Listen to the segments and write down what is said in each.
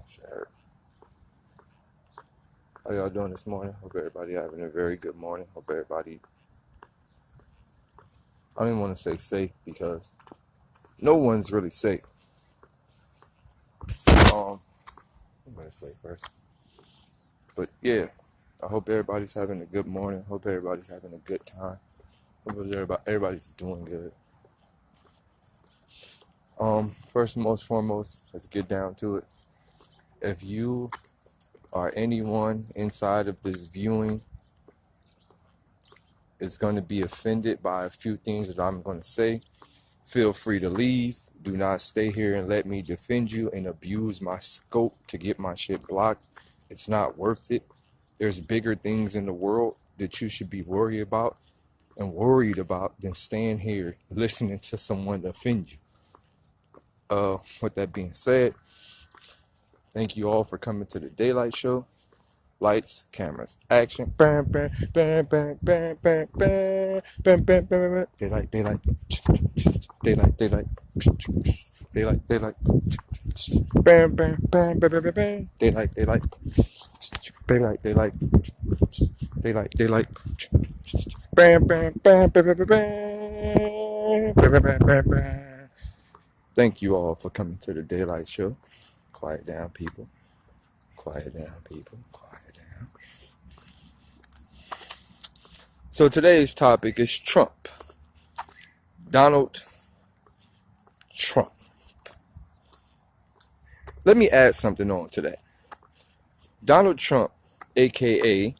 Sure. How y'all doing this morning? Hope everybody having a very good morning. Hope everybody, I don't even want to say safe because no one's really safe. I'm going to say first. But yeah, I hope everybody's having a good morning. Hope everybody's having a good time. Hope everybody's doing good. First and most foremost, let's get down to it. If you or anyone inside of this viewing is going to be offended by a few things that I'm going to say, feel free to leave. Do not stay here and let me defend you and abuse my scope to get my shit blocked. It's not worth it. There's bigger things in the world that you should be worried about than staying here listening to someone offend you. With that being said, thank you all for coming to the Daylyt show. Lights, cameras, action. Bam, bam, bam, bam, bam, bam, bam, bam, bam, bam. Daylyt, Daylyt, Daylyt, Daylyt, Daylyt, Daylyt. Bam, bam, bam, bam, bam, bam, bam. Daylyt, Daylyt, Daylyt, Daylyt, Daylyt, Daylyt. Bam, bam, bam, bam, bam, bam, bam, bam, bam, bam, bam. Thank you all for coming to the Daylyt show. Quiet down, people. Quiet down, people. Quiet down. So today's topic is Trump. Donald Trump. Let me add something on to that. Donald Trump, aka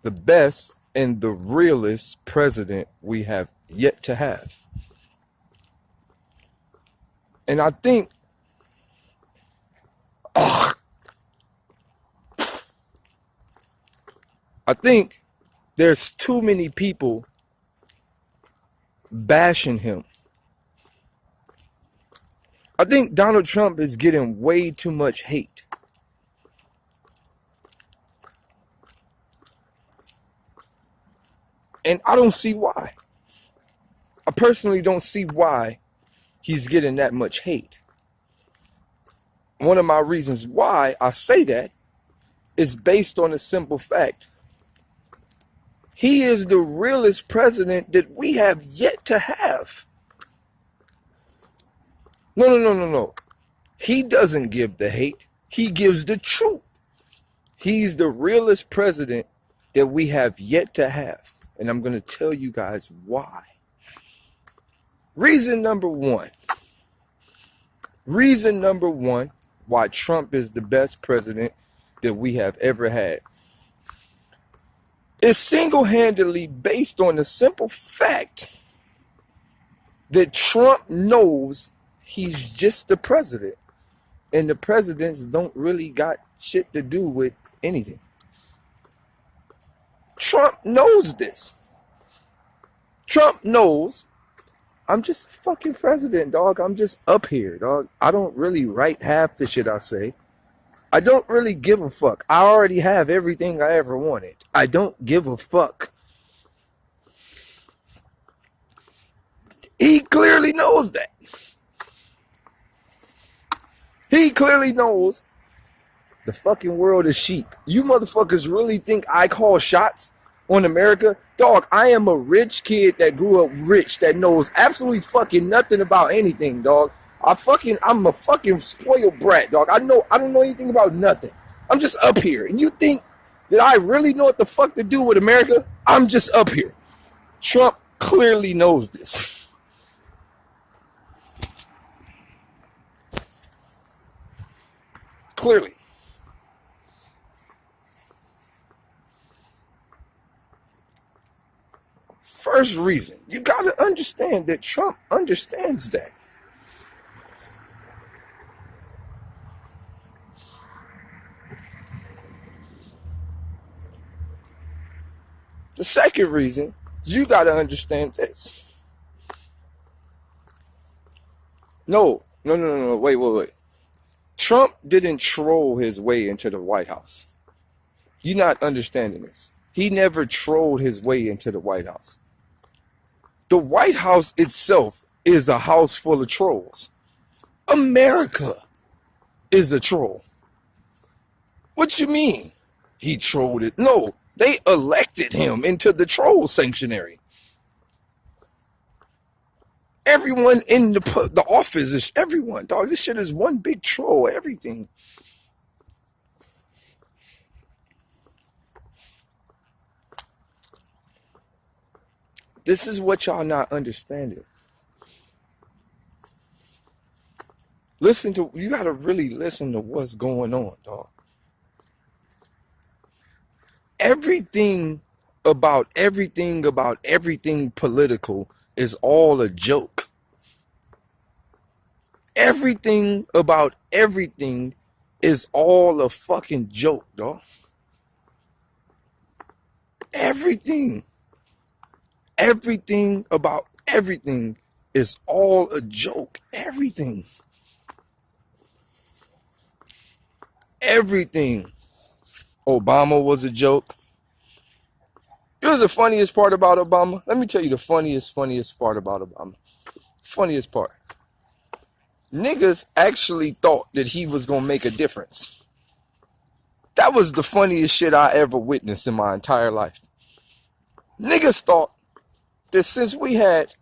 the best and the realest president we have yet to have. And I think there's too many people bashing him. I think Donald Trump is getting way too much hate. And I don't see why. I personally don't see why he's getting that much hate. One of my reasons why I say that is based on a simple fact. He is the realest president that we have yet to have. No. He doesn't give the hate. He gives the truth. He's the realest president that we have yet to have. And I'm going to tell you guys why. Reason number one why Trump is the best president that we have ever had is single-handedly based on the simple fact that Trump knows he's just the president, and the presidents don't really got shit to do with anything. Trump knows this. Trump knows I'm just a fucking president, dog. I'm just up here, dog. I don't really write half the shit I say. I don't really give a fuck. I already have everything I ever wanted. I don't give a fuck. He clearly knows that. He clearly knows the fucking world is sheep. You motherfuckers really think I call shots on America? Dog, I am a rich kid that grew up rich, that knows absolutely fucking nothing about anything, dog. I'm a fucking spoiled brat, dog. I don't know anything about nothing. I'm just up here. And you think that I really know what the fuck to do with America? I'm just up here. Trump clearly knows this. Clearly. First reason, you gotta understand that Trump understands that. The second reason, you gotta understand this. No, wait. Trump didn't troll his way into the White House. You're not understanding this. He never trolled his way into the White House. The White House itself is a house full of trolls. America is a troll. What you mean? He trolled it. No, they elected him into the troll sanctuary. Everyone in the office is everyone, dog. This shit is one big troll. Everything. This is what y'all not understanding. You gotta really listen to what's going on, dog. Everything about everything political is all a joke. Everything about everything is all a fucking joke, dog. Everything about everything is all a joke. Everything. Obama was a joke. It was the funniest part about Obama. Let me tell you the funniest part about Obama. Funniest part. Niggas actually thought that he was going to make a difference. That was the funniest shit I ever witnessed in my entire life. Niggas thought that since we had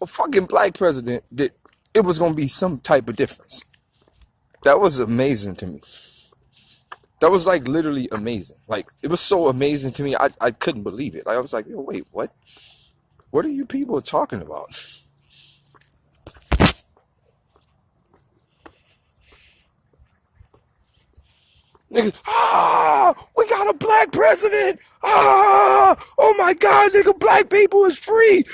a fucking black president, that it was going to be some type of difference. That was amazing to me. That was like literally amazing. Like, it was so amazing to me, I couldn't believe it. Like, I was like, yo, wait, what? What are you people talking about? Niggas, we got a black president. Oh my God, nigga, black people is free.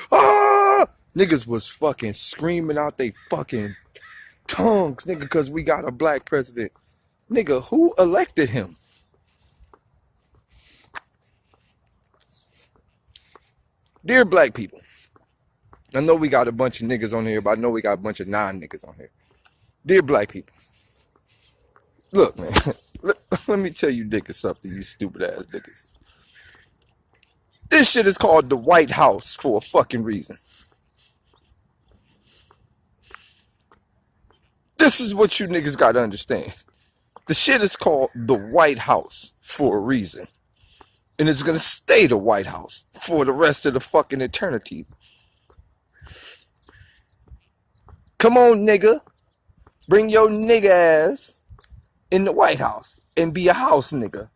Niggas was fucking screaming out they fucking tongues, nigga, because we got a black president. Nigga, who elected him? Dear black people, I know we got a bunch of niggas on here, but I know we got a bunch of non-niggas on here. Dear black people, look, man, let me tell you niggas something, you stupid ass niggas. This shit is called the White House for a fucking reason. This is what you niggas gotta understand. The shit is called the White House for a reason. And it's gonna stay the White House for the rest of the fucking eternity. Come on, nigga. Bring your nigga ass in the White House and be a house nigga.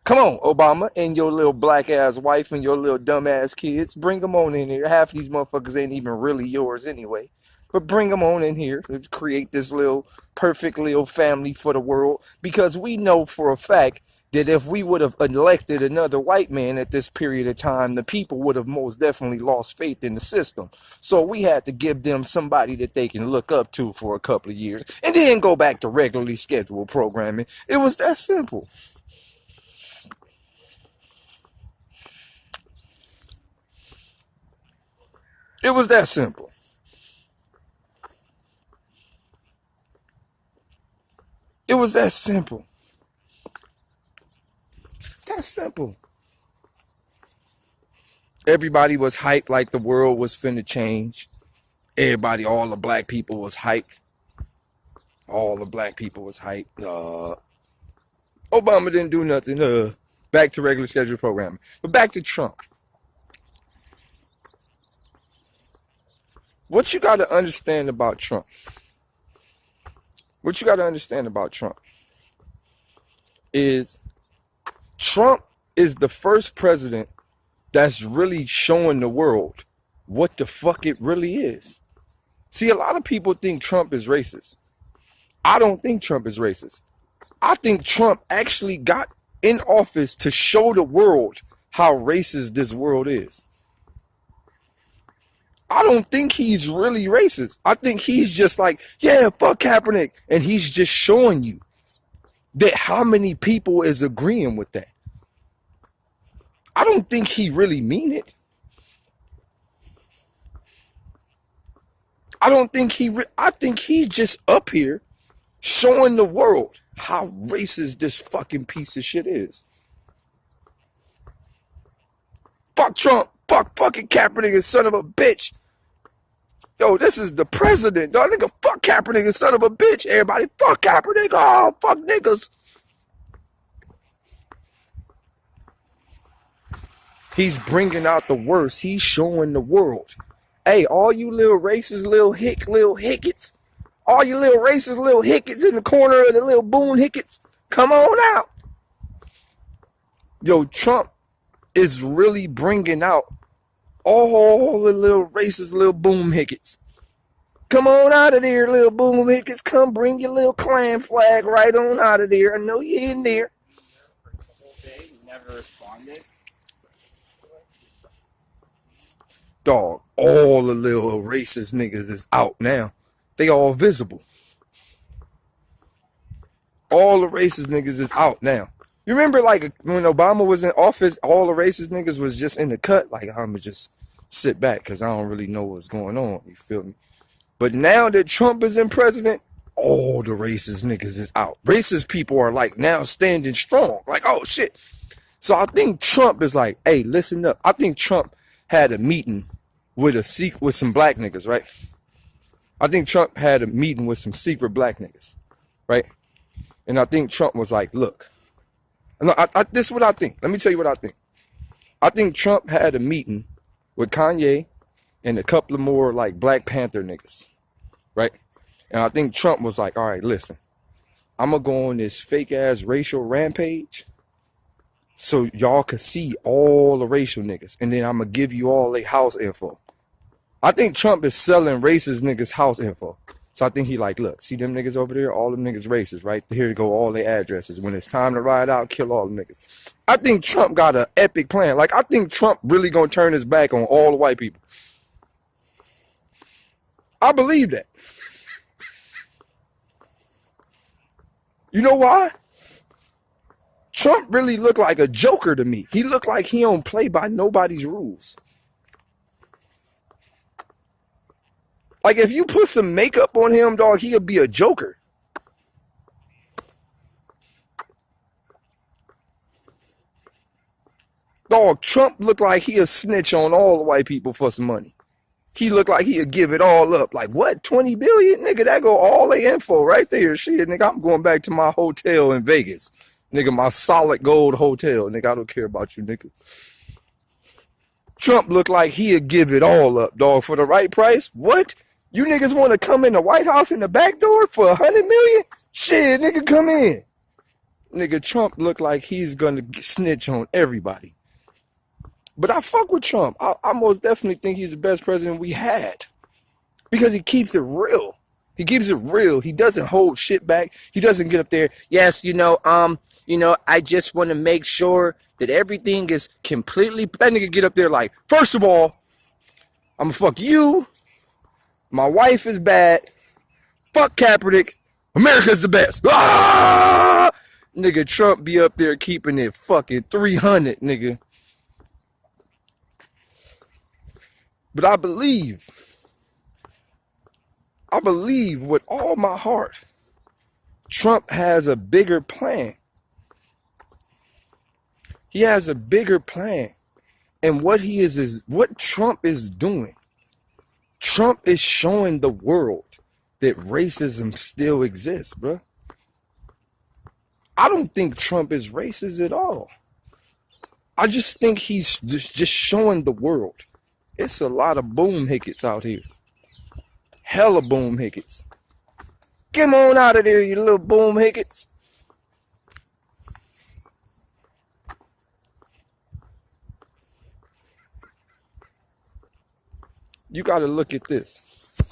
Come on, Obama, and your little black ass wife and your little dumb ass kids. Bring them on in here. Half of these motherfuckers ain't even really yours anyway. But bring them on in here to create this little perfect little family for the world. Because we know for a fact that if we would have elected another white man at this period of time, the people would have most definitely lost faith in the system. So we had to give them somebody that they can look up to for a couple of years and then go back to regularly scheduled programming. It was that simple. It was that simple. It was that simple. That's simple. Everybody was hyped like the world was finna change. Everybody, all the black people was hyped. All the black people was hyped. Obama didn't do nothing. Back to regular scheduled programming. But back to Trump. What you got to understand about Trump? What you got to understand about Trump is Trump is the first president that's really showing the world what the fuck it really is. See, a lot of people think Trump is racist. I don't think Trump is racist. I think Trump actually got in office to show the world how racist this world is. I don't think he's really racist. I think he's just like, yeah, fuck Kaepernick. And he's just showing you that how many people is agreeing with that. I don't think he really mean it. I think he's just up here showing the world how racist this fucking piece of shit is. Fuck Trump. Fuck fucking Kaepernick, son of a bitch. Yo, this is the president, dog. Nigga, fuck Kaepernick, son of a bitch. Everybody, fuck Kaepernick. Oh, fuck niggas. He's bringing out the worst. He's showing the world. Hey, all you little racist, little hickets. All you little racist, little hickets in the corner of the little boon hickets. Come on out. Yo, Trump is really bringing out all the little racist, little boom hickets. Come on out of there, little boom hickets. Come bring your little Klan flag right on out of there. I know you're in there. Never responded. Dog, all the little racist niggas is out now. They all visible. All the racist niggas is out now. You remember like when Obama was in office, all the racist niggas was just in the cut. Like, I'ma just sit back because I don't really know what's going on. You feel me? But now that Trump is in president, all the racist niggas is out. Racist people are like now standing strong. Like, oh shit. So I think Trump is like, hey, listen up. I think Trump had a meeting with some black niggas, right? I think Trump had a meeting with some secret black niggas, right? And I think Trump was like, look, this is what I think. Let me tell you what I think. I think Trump had a meeting with Kanye and a couple of more like Black Panther niggas, right? And I think Trump was like, all right, listen, I'm gonna go on this fake ass racial rampage so y'all could see all the racial niggas, and then I'm gonna give you all their house info. I think Trump is selling racist niggas house info. So I think he like, look, see them niggas over there? All them niggas racist, right? Here to go all their addresses. When it's time to ride out, kill all the niggas. I think Trump got an epic plan. Like, I think Trump really gonna turn his back on all the white people. I believe that. You know why? Trump really looked like a joker to me. He looked like he don't play by nobody's rules. Like, if you put some makeup on him, dog, he'll be a joker. Dog, Trump looked like he'll snitch on all the white people for some money. He looked like he'll give it all up. Like, what, 20 billion? Nigga, that go all the info right there. Shit, nigga, I'm going back to my hotel in Vegas. Nigga, my solid gold hotel. Nigga, I don't care about you, nigga. Trump looked like he'll give it all up, dog, for the right price. What? You niggas want to come in the White House in the back door for 100 million? Shit, nigga, come in. Nigga, Trump looked like he's gonna snitch on everybody. But I fuck with Trump. I most definitely think he's the best president we had. Because he keeps it real. He keeps it real. He doesn't hold shit back. He doesn't get up there. Yes, I just want to make sure that everything is completely. That nigga get up there like, first of all, I'm gonna fuck you. My wife is bad. Fuck Kaepernick. America's the best. Ah! Nigga, Trump be up there keeping it fucking 300, nigga. But I believe with all my heart, Trump has a bigger plan. He has a bigger plan. And what what Trump is doing. Trump is showing the world that racism still exists, bro. I don't think Trump is racist at all. I just think he's just showing the world. It's a lot of boom hickets out here. Hella boom hickets. Get on out of there, you little boom hickets. You got to look at this.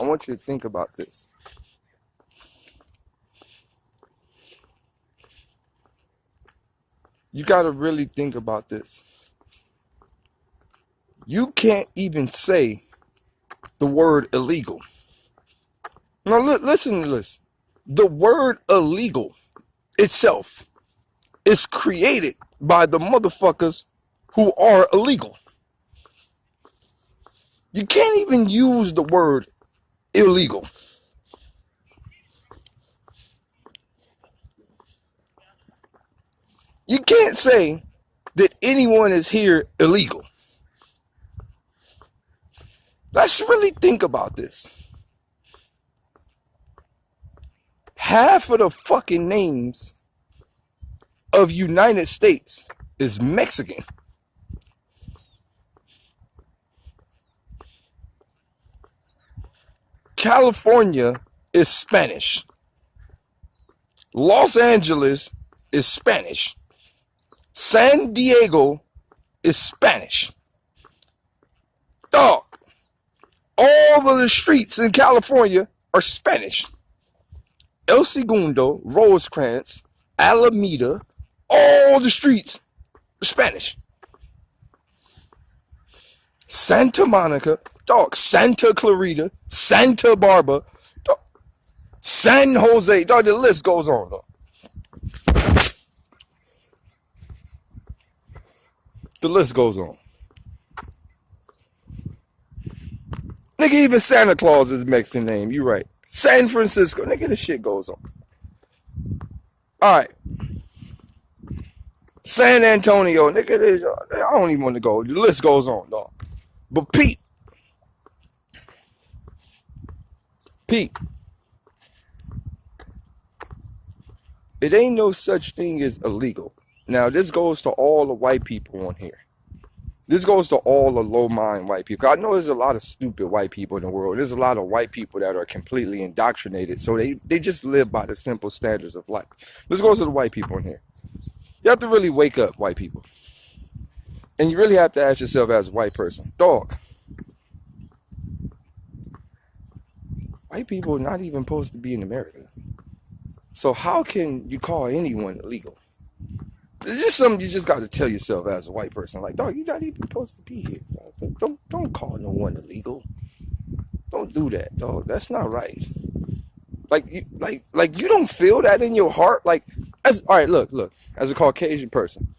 I want you to think about this. You got to really think about this. You can't even say the word illegal. Now, listen to this. The word illegal itself is created by the motherfuckers who are illegal. You can't even use the word illegal. You can't say that anyone is here illegal. Let's really think about this. Half of the fucking names of United States is Mexican. California is Spanish. Los Angeles is Spanish. San Diego is Spanish. Dog, all of the streets in California are Spanish. El Segundo, Rosecrans, Alameda, all the streets are Spanish. Santa Monica, dog, Santa Clarita, Santa Barbara, dog, San Jose, dog, the list goes on, dog. The list goes on. Nigga, even Santa Claus is Mexican name, you right. San Francisco, nigga, this shit goes on. Alright. San Antonio, nigga, I don't even want to go. The list goes on, dog. But Pete, it ain't no such thing as illegal. Now, this goes to all the white people on here. This goes to all the low-mind white people. I know there's a lot of stupid white people in the world. There's a lot of white people that are completely indoctrinated. So they just live by the simple standards of life. This goes to the white people in here. You have to really wake up, white people. And you really have to ask yourself as a white person, dog, white people are not even supposed to be in America. So how can you call anyone illegal? It's just something you just got to tell yourself as a white person. Like, dog, you're not even supposed to be here. Dog. Don't call no one illegal. Don't do that, dog. That's not right. Like you don't feel that in your heart. Like, all right, look. As a Caucasian person,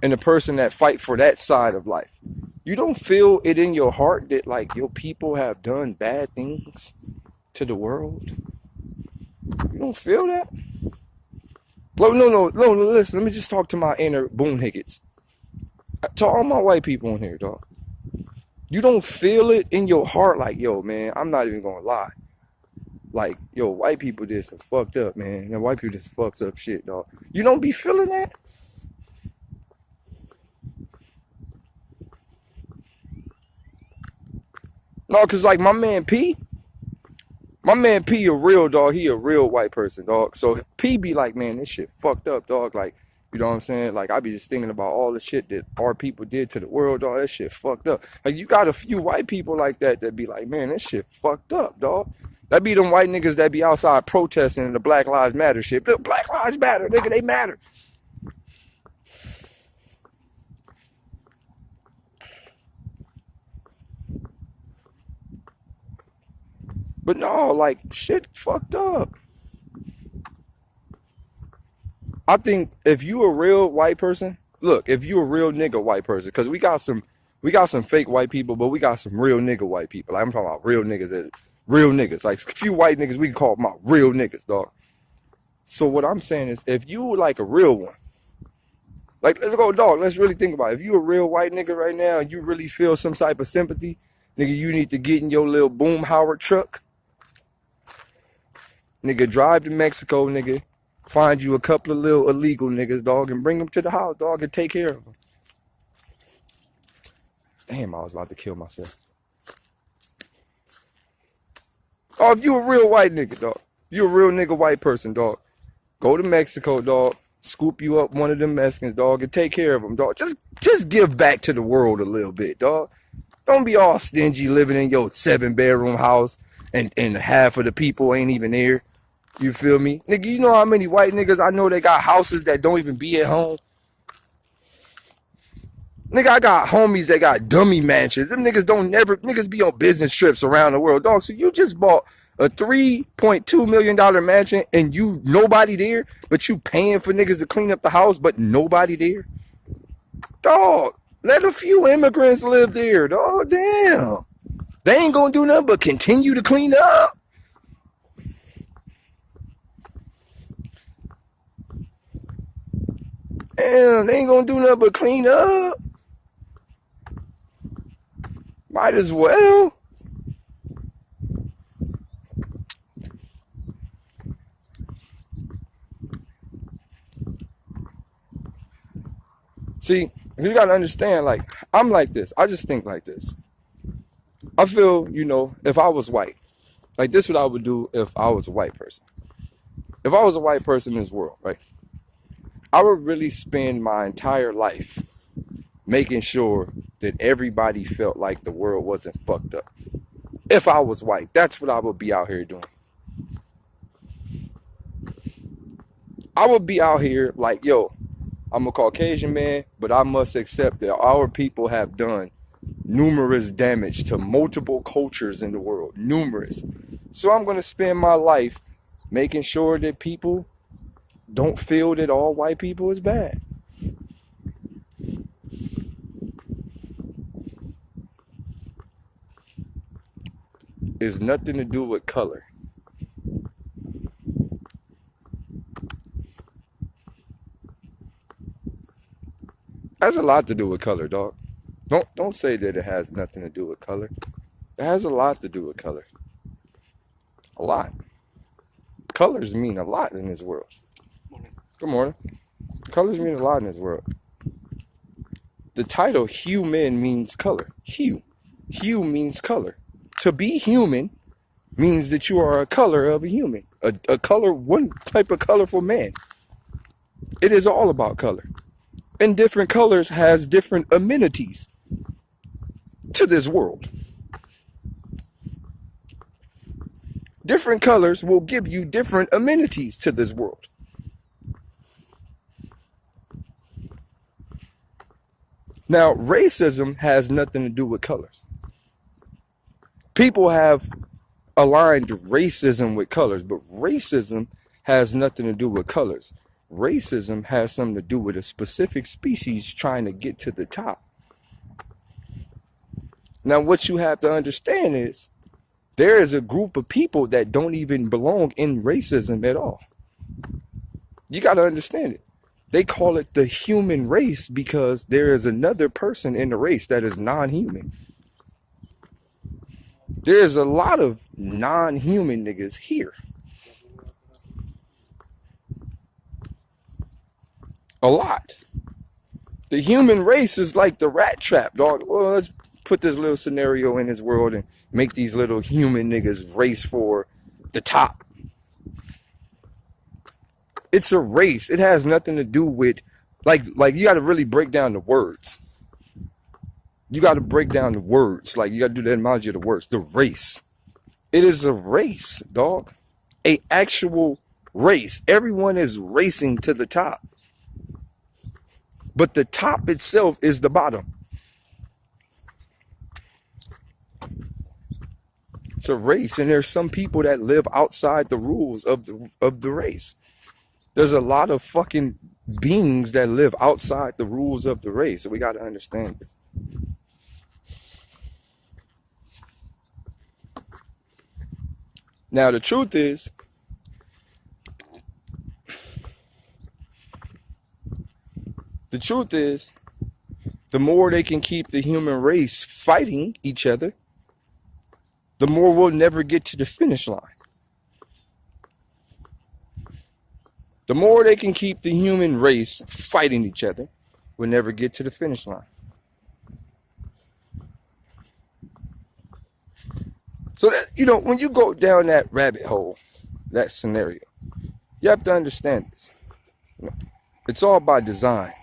and a person that fight for that side of life, you don't feel it in your heart that like your people have done bad things to the world. You don't feel that? No, listen, let me just talk to my inner Boone Higgins. To all my white people in here, dog. You don't feel it in your heart like, yo, man, I'm not even gonna lie. Like, yo, white people did some fucked up, man. And white people just fucked up shit, dog. You don't be feeling that? No, cause like my man P a real dog. He a real white person, dog. So P be like, man, this shit fucked up, dog. Like, you know what I'm saying? Like, I be just thinking about all the shit that our people did to the world, dog. That shit fucked up. Like, you got a few white people like that be like, man, this shit fucked up, dog. That be them white niggas that be outside protesting the Black Lives Matter shit. The Black Lives Matter, nigga, they matter. But no, like, shit fucked up. I think if you a real white person, look, if you a real nigga white person, because we got some fake white people, but we got some real nigga white people. Like, I'm talking about real niggas. Like, a few white niggas, we can call them out real niggas, dog. So what I'm saying is, if you like a real one, like, let's go, dog, let's really think about it. If you a real white nigga right now, and you really feel some type of sympathy, nigga, you need to get in your little Boom Howard truck. Nigga, drive to Mexico, nigga. Find you a couple of little illegal niggas, dog, and bring them to the house, dog, and take care of them. Damn, I was about to kill myself. Oh, if you a real white nigga, dog. You a real nigga white person, dog. Go to Mexico, dog. Scoop you up one of them Mexicans, dog, and take care of them, dog. Just give back to the world a little bit, dog. Don't be all stingy living in your 7-bedroom house and half of the people ain't even there. You feel me? Nigga, you know how many white niggas I know they got houses that don't even be at home? Nigga, I got homies that got dummy mansions. Them niggas be on business trips around the world, dog. So you just bought a $3.2 million mansion and you nobody there, but you paying for niggas to clean up the house, but nobody there? Dog, let a few immigrants live there, dog. Damn. They ain't gonna do nothing but continue to clean up. Damn, they ain't gonna do nothing but clean up. Might as well. See, you gotta understand, like, I'm like this. I just think like this. I feel, if I was white, like this what I would do if I was a white person. If I was a white person in this world, right? I would really spend my entire life making sure that everybody felt like the world wasn't fucked up. If I was white, that's what I would be out here doing. I would be out here like, yo, I'm a Caucasian man, but I must accept that our people have done numerous damage to multiple cultures in the world. Numerous. So I'm going to spend my life making sure that people don't feel that all white people is bad. It's nothing to do with color. Has a lot to do with color, dog. Don't say that it has nothing to do with color. It has a lot to do with color. A lot. Colors mean a lot in this world. Good morning. Colors mean a lot in this world. The title human means color. Hue. Hue means color. To be human means that you are a color of a human. A color, one type of colorful man. It is all about color. And different colors has different amenities to this world. Different colors will give you different amenities to this world. Now, racism has nothing to do with colors. People have aligned racism with colors, but racism has nothing to do with colors. Racism has something to do with a specific species trying to get to the top. Now, what you have to understand is there is a group of people that don't even belong in racism at all. You got to understand it. They call it the human race because there is another person in the race that is non-human. There's a lot of non-human niggas here. A lot. The human race is like the rat trap, dog. Well, let's put this little scenario in this world and make these little human niggas race for the top. It's a race. It has nothing to do with, like you got to really break down the words. You got to break down the words. Like, you got to do the etymology of the words. The race. It is a race, dog. A actual race. Everyone is racing to the top. But the top itself is the bottom. It's a race, and there's some people that live outside the rules of the race. There's a lot of fucking beings that live outside the rules of the race. So we got to understand this. Now, the truth is, the more they can keep the human race fighting each other, the more we'll never get to the finish line. The more they can keep the human race fighting each other, we'll never get to the finish line. So that, when you go down that rabbit hole, that scenario, you have to understand this. It's all by design.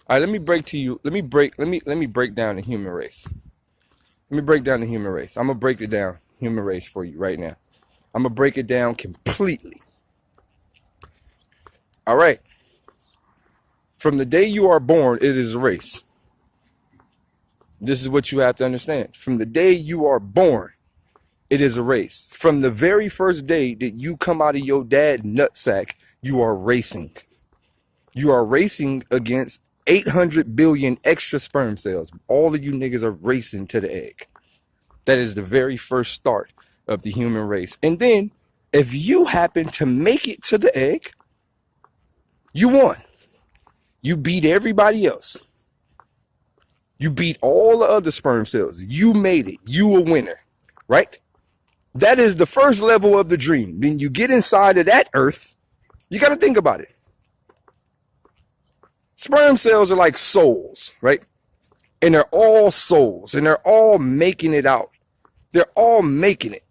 All right, let me break down the human race. Let me break down the human race. I'm going to break it down, human race, for you right now. I'm going to break it down completely. All right. From the day you are born, it is a race. This is what you have to understand. From the day you are born, it is a race. From the very first day that you come out of your dad's nutsack, you are racing. You are racing against 800 billion extra sperm cells. All of you niggas are racing to the egg. That is the very first start of the human race. And then, if you happen to make it to the egg, You won. You beat everybody else. You beat all the other sperm cells. You made it. You a winner, right? That is the first level of the dream. Then you get inside of that earth. You got to think about it. Sperm cells are like souls, right? And they're all souls, and they're all making it out. They're all making it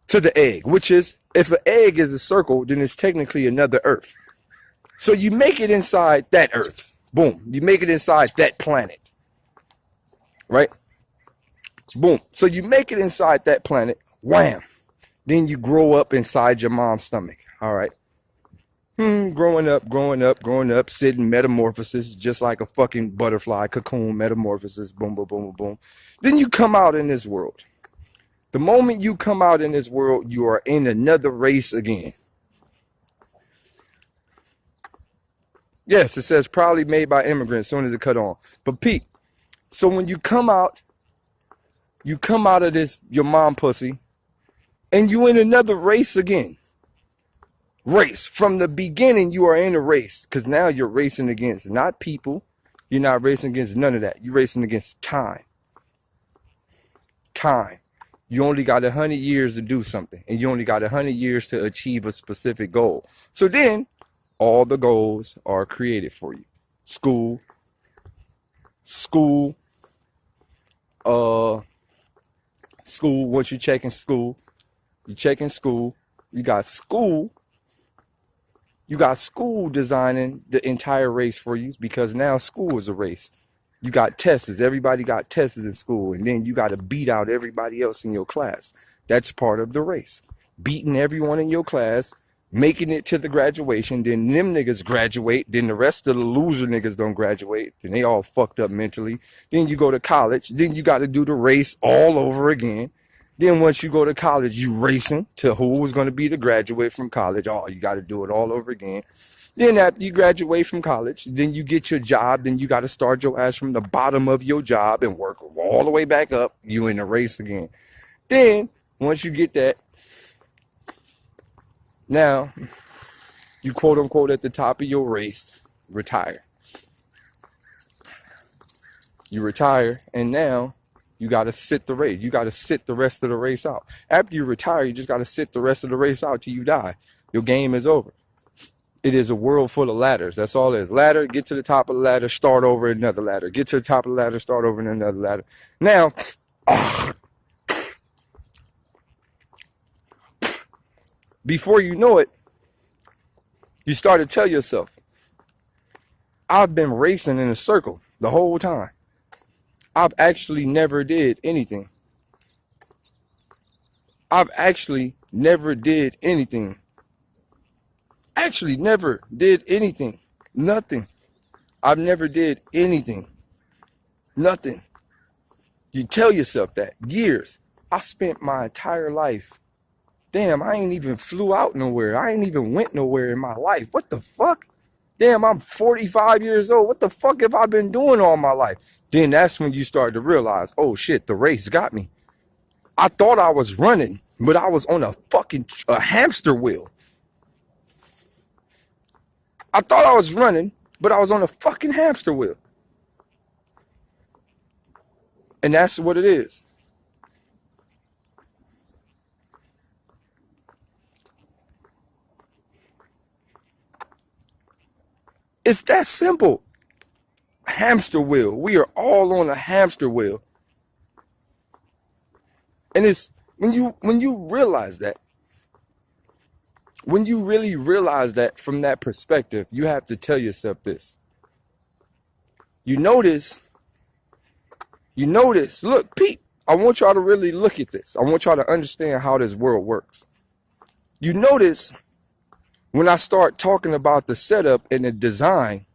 to the egg, which is, if an egg is a circle, then it's technically another earth. So you make it inside that earth. Boom. You make it inside that planet. Right? Boom. So you make it inside that planet. Wham. Then you grow up inside your mom's stomach. All right. Growing up, sitting metamorphosis, just like a fucking butterfly, cocoon, metamorphosis, boom, boom, boom, boom, boom. Then you come out in this world. The moment you come out in this world, you are in another race again. Yes, it says probably made by immigrants as soon as it cut on. But Pete, so when you come out of this, your mom pussy, and you in another race again. Race. From the beginning, you are in a race. Because now you're racing against not people. You're not racing against none of that. You're racing against time. Time. You only got 100 years to do something. And you only got 100 years to achieve a specific goal. So then, all the goals are created for you. School. Once you checking school, you got school. You got school designing the entire race for you, because now school is a race. You got tests. Everybody got tests in school. And then you got to beat out everybody else in your class. That's part of the race. Beating everyone in your class, making it to the graduation. Then them niggas graduate. Then the rest of the loser niggas don't graduate. Then they all fucked up mentally. Then you go to college. Then you got to do the race all over again. Then once you go to college, you racing to who was going to be the graduate from college. Oh, you got to do it all over again. Then after you graduate from college, then you get your job. Then you got to start your ass from the bottom of your job and work all the way back up. You in the race again. Then once you get that, now you quote unquote at the top of your race, retire. You retire, and now you got to sit the race. You got to sit the rest of the race out. After you retire, you just got to sit the rest of the race out till you die. Your game is over. It is a world full of ladders. That's all it is. Ladder, get to the top of the ladder, start over another ladder. Get to the top of the ladder, start over another ladder. Now, before you know it, you start to tell yourself, I've been racing in a circle the whole time. I've actually never did anything. Actually never did anything. Nothing. I've never did anything. Nothing. You tell yourself that. Years. I spent my entire life. Damn, I ain't even flew out nowhere. I ain't even went nowhere in my life. What the fuck? Damn, I'm 45 years old. What the fuck have I been doing all my life? Then that's when you start to realize, oh shit, the race got me. I thought I was running, but I was on a hamster wheel. I thought I was running, but I was on a fucking hamster wheel. And that's what it is. It's that simple. Hamster wheel. We are all on a hamster wheel. And it's when you realize that, when you really realize that from that perspective, you have to tell yourself this. You notice, look, Pete, I want y'all to really look at this. I want y'all to understand how this world works. You notice when I start talking about the setup and the design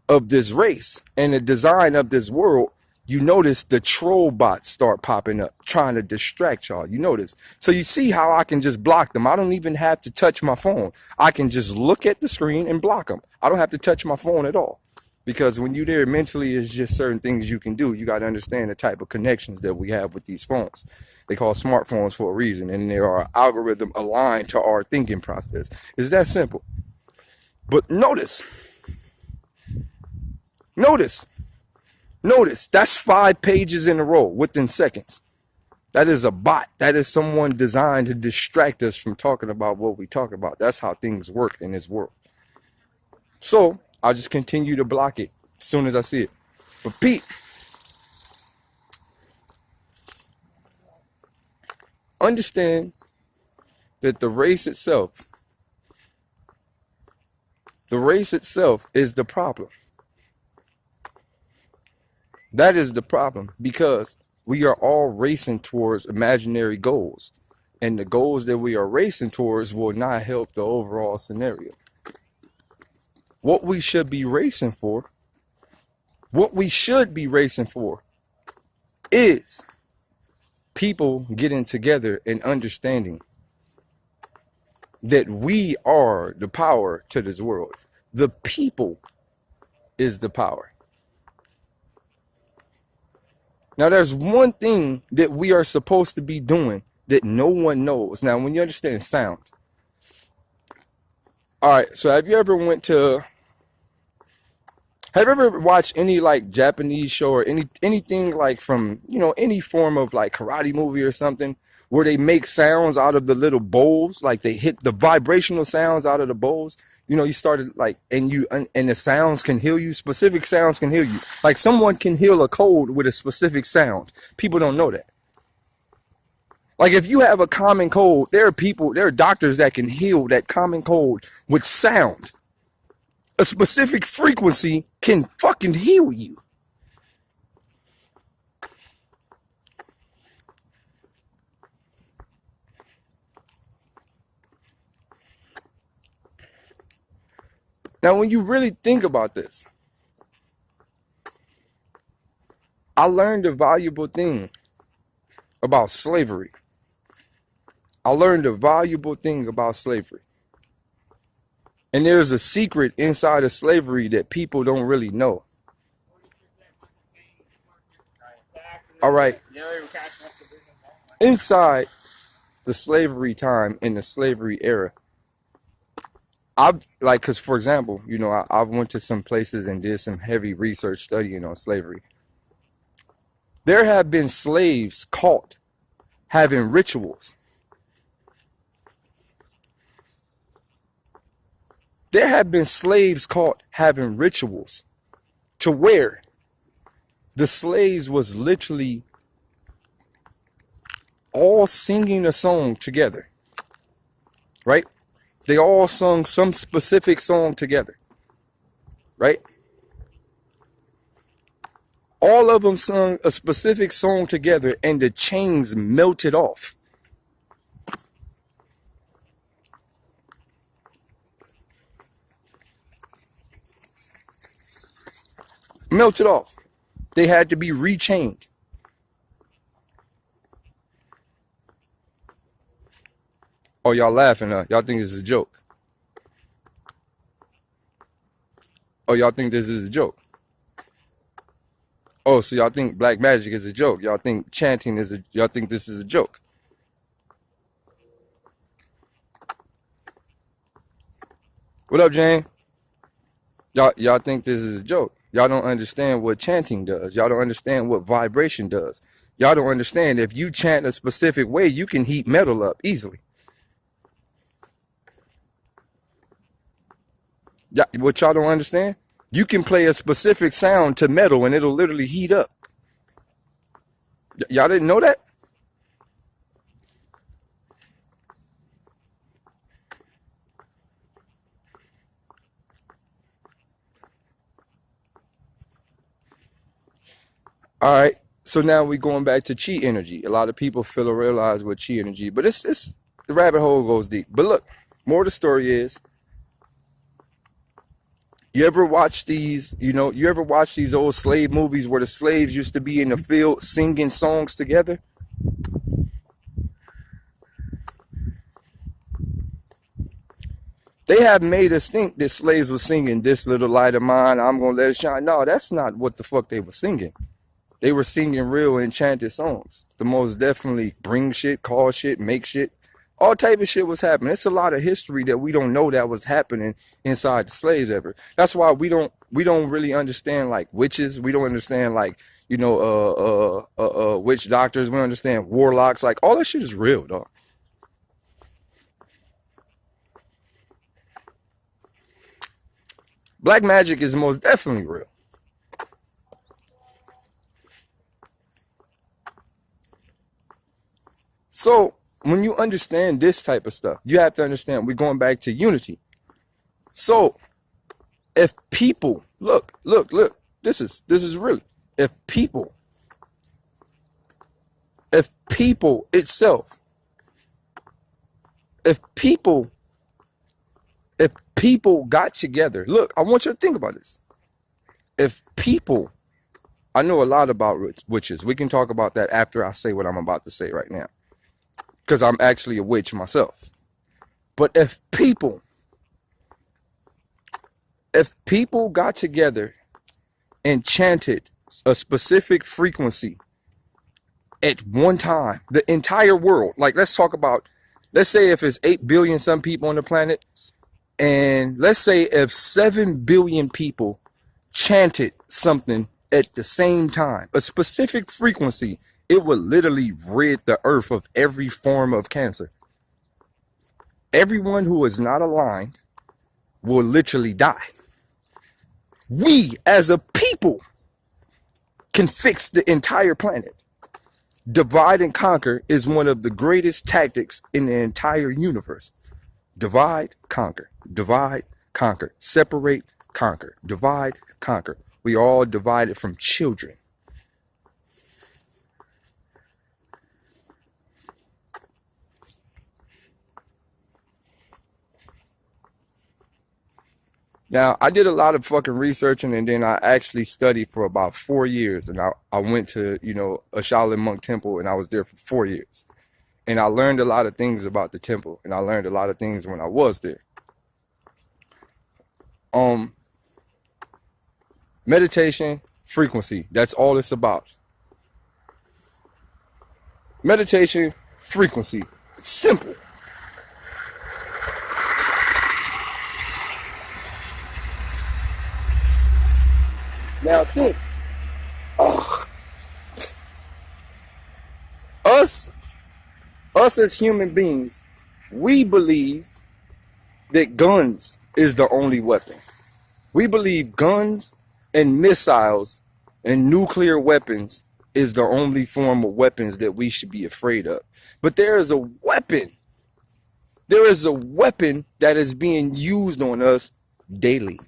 of this race and the design of this world, you notice the troll bots start popping up, trying to distract y'all. You notice. So you see how I can just block them. I don't even have to touch my phone. I can just look at the screen and block them. I don't have to touch my phone at all. Because when you're there mentally, it's just certain things you can do. You got to understand the type of connections that we have with these phones. They call smartphones for a reason. And there are algorithms aligned to our thinking process. It's that simple. But notice, that's 5 pages in a row within seconds. That is a bot. That is someone designed to distract us from talking about what we talk about. That's how things work in this world. So I'll just continue to block it as soon as I see it. But Pete, understand that the race itself is the problem. That is the problem, because we are all racing towards imaginary goals, and the goals that we are racing towards will not help the overall scenario. What we should be racing for is people getting together and understanding that we are the power to this world. The people is the power. Now, there's one thing that we are supposed to be doing that no one knows. Now, when you understand sound. All right, so have you ever watched any like Japanese show or anything like from, any form of like karate movie or something where they make sounds out of the little bowls, like they hit the vibrational sounds out of the bowls? You started like, and the sounds can heal you. Specific sounds can heal you. Like someone can heal a cold with a specific sound. People don't know that. Like if you have a common cold, there are doctors that can heal that common cold with sound. A specific frequency can fucking heal you. Now, when you really think about this, I learned a valuable thing about slavery. And there's a secret inside of slavery that people don't really know. All right. Inside the slavery time, in the slavery era, because for example, I went to some places and did some heavy research studying on slavery. There have been slaves caught having rituals. There have been slaves caught having rituals to where the slaves was literally all singing a song together, right? They all sung some specific song together, right? All of them sung a specific song together and the chains melted off. Melted off. They had to be rechained. Oh, y'all laughing, huh? Y'all think this is a joke? Oh, y'all think this is a joke? Oh, so y'all think black magic is a joke? Y'all think chanting y'all think this is a joke? What up, Jane? Y'all think this is a joke? Y'all don't understand what chanting does. Y'all don't understand what vibration does. Y'all don't understand if you chant a specific way, you can heat metal up easily. Yeah, what y'all don't understand? You can play a specific sound to metal and it'll literally heat up. Y'all didn't know that? All right, so now we're going back to chi energy. A lot of people feel or realize what chi energy, but it's the rabbit hole goes deep. But look, more of the story is, you ever watch these old slave movies where the slaves used to be in the field singing songs together? They have made us think that slaves were singing "This Little Light of Mine, I'm Gonna Let It Shine." No, that's not what the fuck they were singing. They were singing real enchanted songs. The most definitely bring shit, call shit, make shit, All type of shit was happening. It's a lot of history that we don't know that was happening inside the slaves ever. That's why we don't really understand like witches. We don't understand like, you know, witch doctors. We don't understand warlocks. Like all that shit is real, dog. Black magic is most definitely real. So when you understand this type of stuff, you have to understand we're going back to unity. So if people look, this is really if people itself, if people got together, look, I want you to think about this. If people, I know a lot about witches. We can talk about that after I say what I'm about to say right now, because I'm actually a witch myself. But if people got together and chanted a specific frequency at one time, the entire world, like let's say if it's 8 billion some people on the planet, and let's say if 7 billion people chanted something at the same time, a specific frequency, it would literally rid the earth of every form of cancer. Everyone who is not aligned will literally die. We as a people can fix the entire planet. Divide and conquer is one of the greatest tactics in the entire universe. Divide, conquer. Divide, conquer. Separate, conquer. Divide, conquer. We all divided from children. Now, I did a lot of fucking researching, and then I actually studied for about 4 years. And I went to, you know, a Shaolin monk temple, and I was there for 4 years. And I learned a lot of things about the temple, and I learned a lot of things when I was there. Meditation, frequency, that's all it's about. Meditation, frequency, it's simple. Now think, us as human beings, we believe that guns is the only weapon. We believe guns and missiles and nuclear weapons is the only form of weapons that we should be afraid of. But there is a weapon. There is a weapon that is being used on us daily,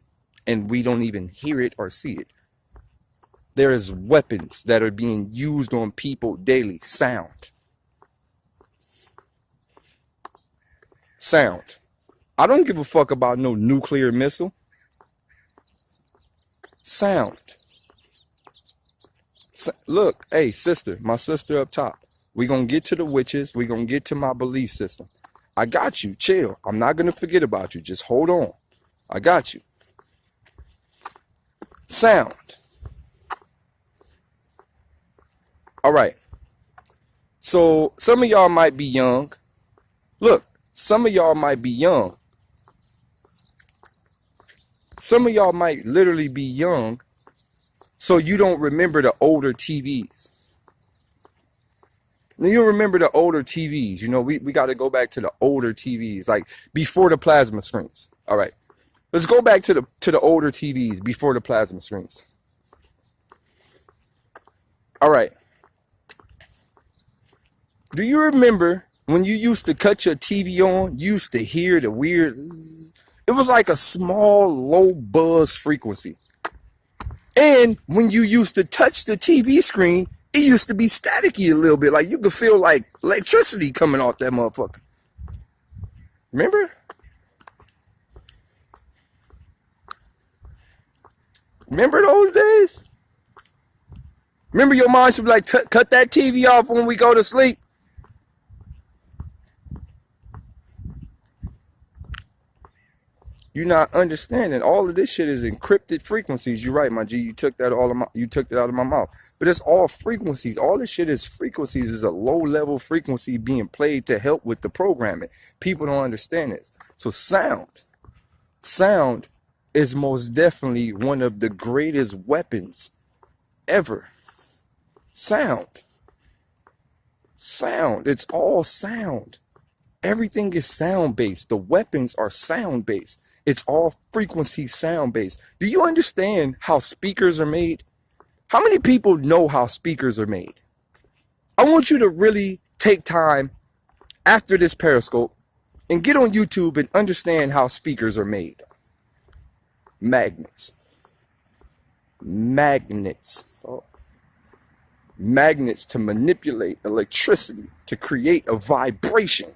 and we don't even hear it or see it. There is weapons that are being used on people daily. Sound. Sound. I don't give a fuck about no nuclear missile. Sound. Look, hey, sister, my sister up top. We're going to get to the witches. We're going to get to my belief system. I got you. Chill. I'm not going to forget about you. Just hold on. I got you. Sound. All right. So some of y'all might be young. Look, some of y'all might be young. Some of y'all might literally be young, so you don't remember the older TVs. Now, you remember the older TVs. You know, we got to go back to the older TVs, like before the plasma screens. All right. Let's go back to the older TVs before the plasma screens. All right. Do you remember when you used to cut your TV on, you used to hear the weird, it was like a small, low buzz frequency. And when you used to touch the TV screen, it used to be staticky a little bit. Like you could feel like electricity coming off that motherfucker. Remember? Remember those days? Remember your mom should be like, cut that TV off when we go to sleep? You're not understanding. All of this shit is encrypted frequencies. You're right, my G. You took that out of my mouth. But it's all frequencies. All this shit is frequencies. Is a low level frequency being played to help with the programming. People don't understand this. So sound is most definitely one of the greatest weapons ever. Sound. It's all sound. Everything is sound based. The weapons are sound based. It's all frequency sound based. Do you understand how speakers are made? How many people know how speakers are made? I want you to really take time after this Periscope and get on YouTube and understand how speakers are made. Magnets. Magnets to manipulate electricity to create a vibration.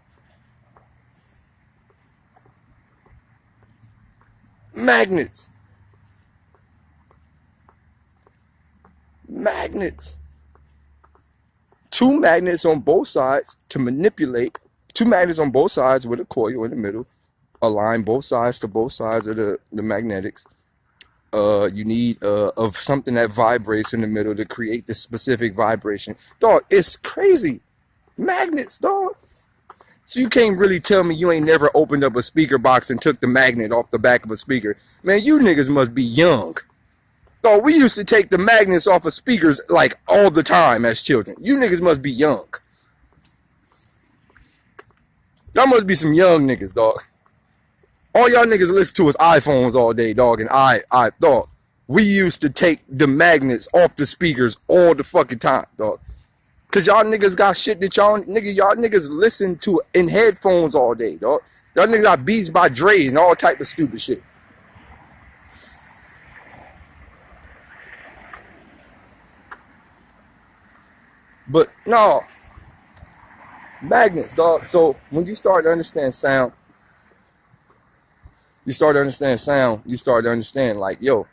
Magnets. Two magnets on both sides to manipulate. Two magnets on both sides with a coil in the middle. Align both sides to both sides of the magnetics. You need of something that vibrates in the middle to create this specific vibration. Dog, it's crazy. Magnets, dog. So you can't really tell me you ain't never opened up a speaker box and took the magnet off the back of a speaker. Man, you niggas must be young. Dog, we used to take the magnets off of speakers like all the time as children. You niggas must be young. Y'all must be some young niggas, dog. All y'all niggas listen to is iPhones all day, dog, and dog. We used to take the magnets off the speakers all the fucking time, dog. Cause y'all niggas got shit that y'all niggas listen to in headphones all day, dog. Y'all niggas got Beats by Dre and all type of stupid shit. But no, magnets, dog. So when you start to understand sound, you start to understand like, yo,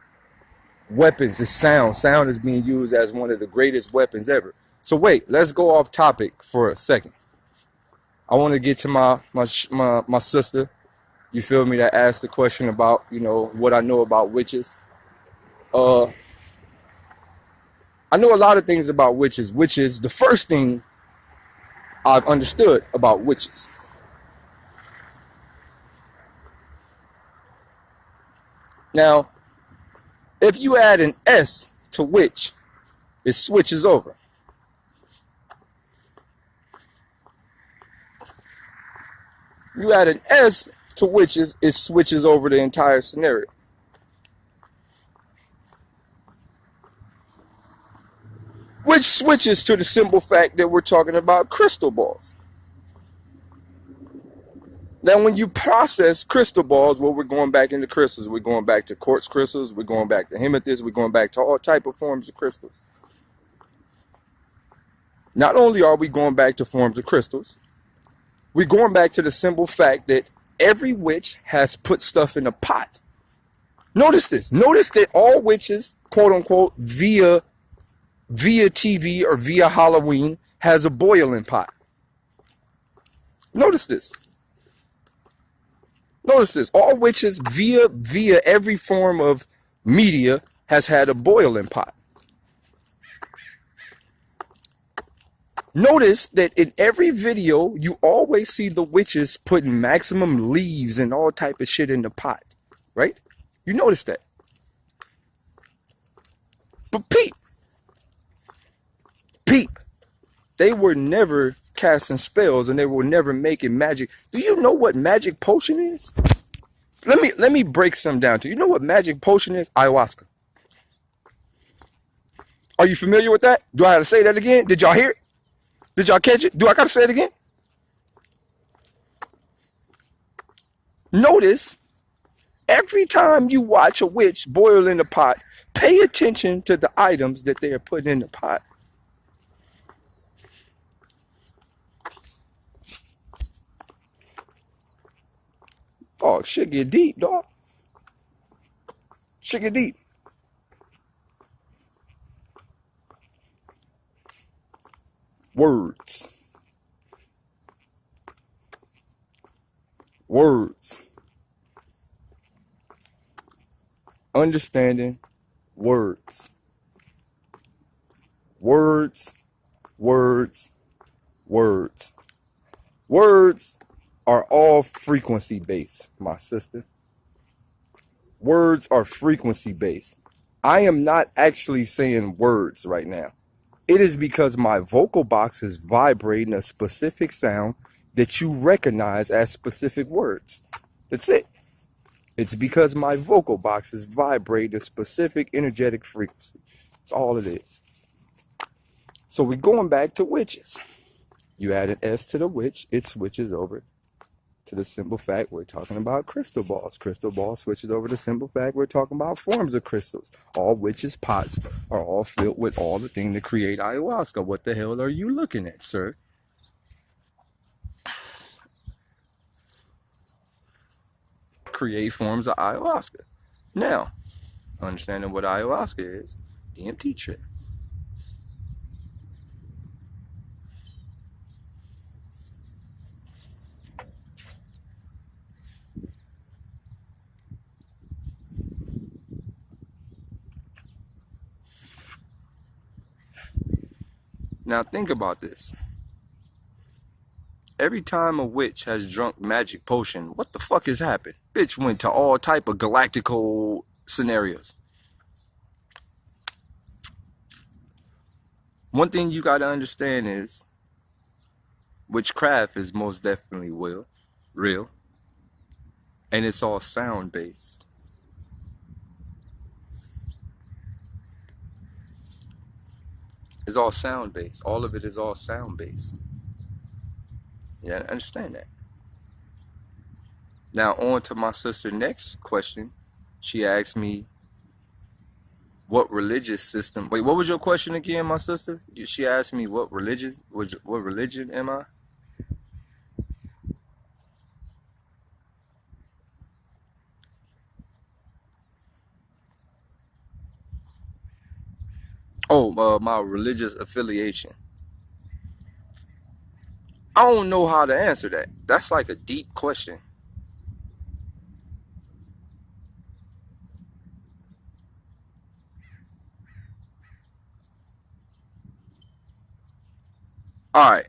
weapons is sound. Sound is being used as one of the greatest weapons ever. So wait, let's go off topic for a second. I want to get to my sister, you feel me, that asked the question about, you know, what I know about witches. I know a lot of things about witches. Witches, the first thing I've understood about witches. Now, if you add an S to witch, it switches over. You add an S to witches, it switches over the entire scenario. Which switches to the simple fact that we're talking about crystal balls. Now, when you process crystal balls, well, we're going back into crystals. We're going back to quartz crystals. We're going back to hematits. We're going back to all type of forms of crystals. Not only are we going back to forms of crystals, we're going back to the simple fact that every witch has put stuff in a pot. Notice this. Notice that all witches, quote unquote, via TV or via Halloween, has a boiling pot. Notice this. Notice this. All witches via every form of media has had a boiling pot. Notice that in every video, you always see the witches putting maximum leaves and all type of shit in the pot, right? You notice that. But peep, they were never casting spells and they were never making magic. Do you know what magic potion is? Let me break some down to you. You know what magic potion is? Ayahuasca. Are you familiar with that? Do I have to say that again? Did y'all hear it? Did y'all catch it? Do I gotta say it again? Notice, every time you watch a witch boil in the pot, pay attention to the items that they are putting in the pot. Oh, shit get deep, dog. Shit get deep. Words. understanding words. Words, words, words. Words are all frequency based, my sister. Words are frequency based. I am not actually saying words right now. It is because my vocal box is vibrating a specific sound that you recognize as specific words. That's it. It's because my vocal box is vibrating a specific energetic frequency. That's all it is. So we're going back to witches. You add an S to the witch, it switches over to the simple fact we're talking about crystal balls. Crystal ball switches over to simple fact we're talking about forms of crystals. All witches' pots are all filled with all the thing to create ayahuasca. What the hell are you looking at, sir? Create forms of ayahuasca. Now, understanding what ayahuasca is, DMT trip. Now think about this. Every time a witch has drunk magic potion, what the fuck has happened? Bitch went to all type of galactical scenarios. One thing you gotta understand is witchcraft is most definitely real, and it's all sound based. It's all sound based. All of it is all sound based. Yeah, I understand that. Now on to my sister's next question. She asked me what religious system. Wait, what was your question again, my sister? She asked me what religion am I? Oh, my religious affiliation. I don't know how to answer that. That's like a deep question. All right,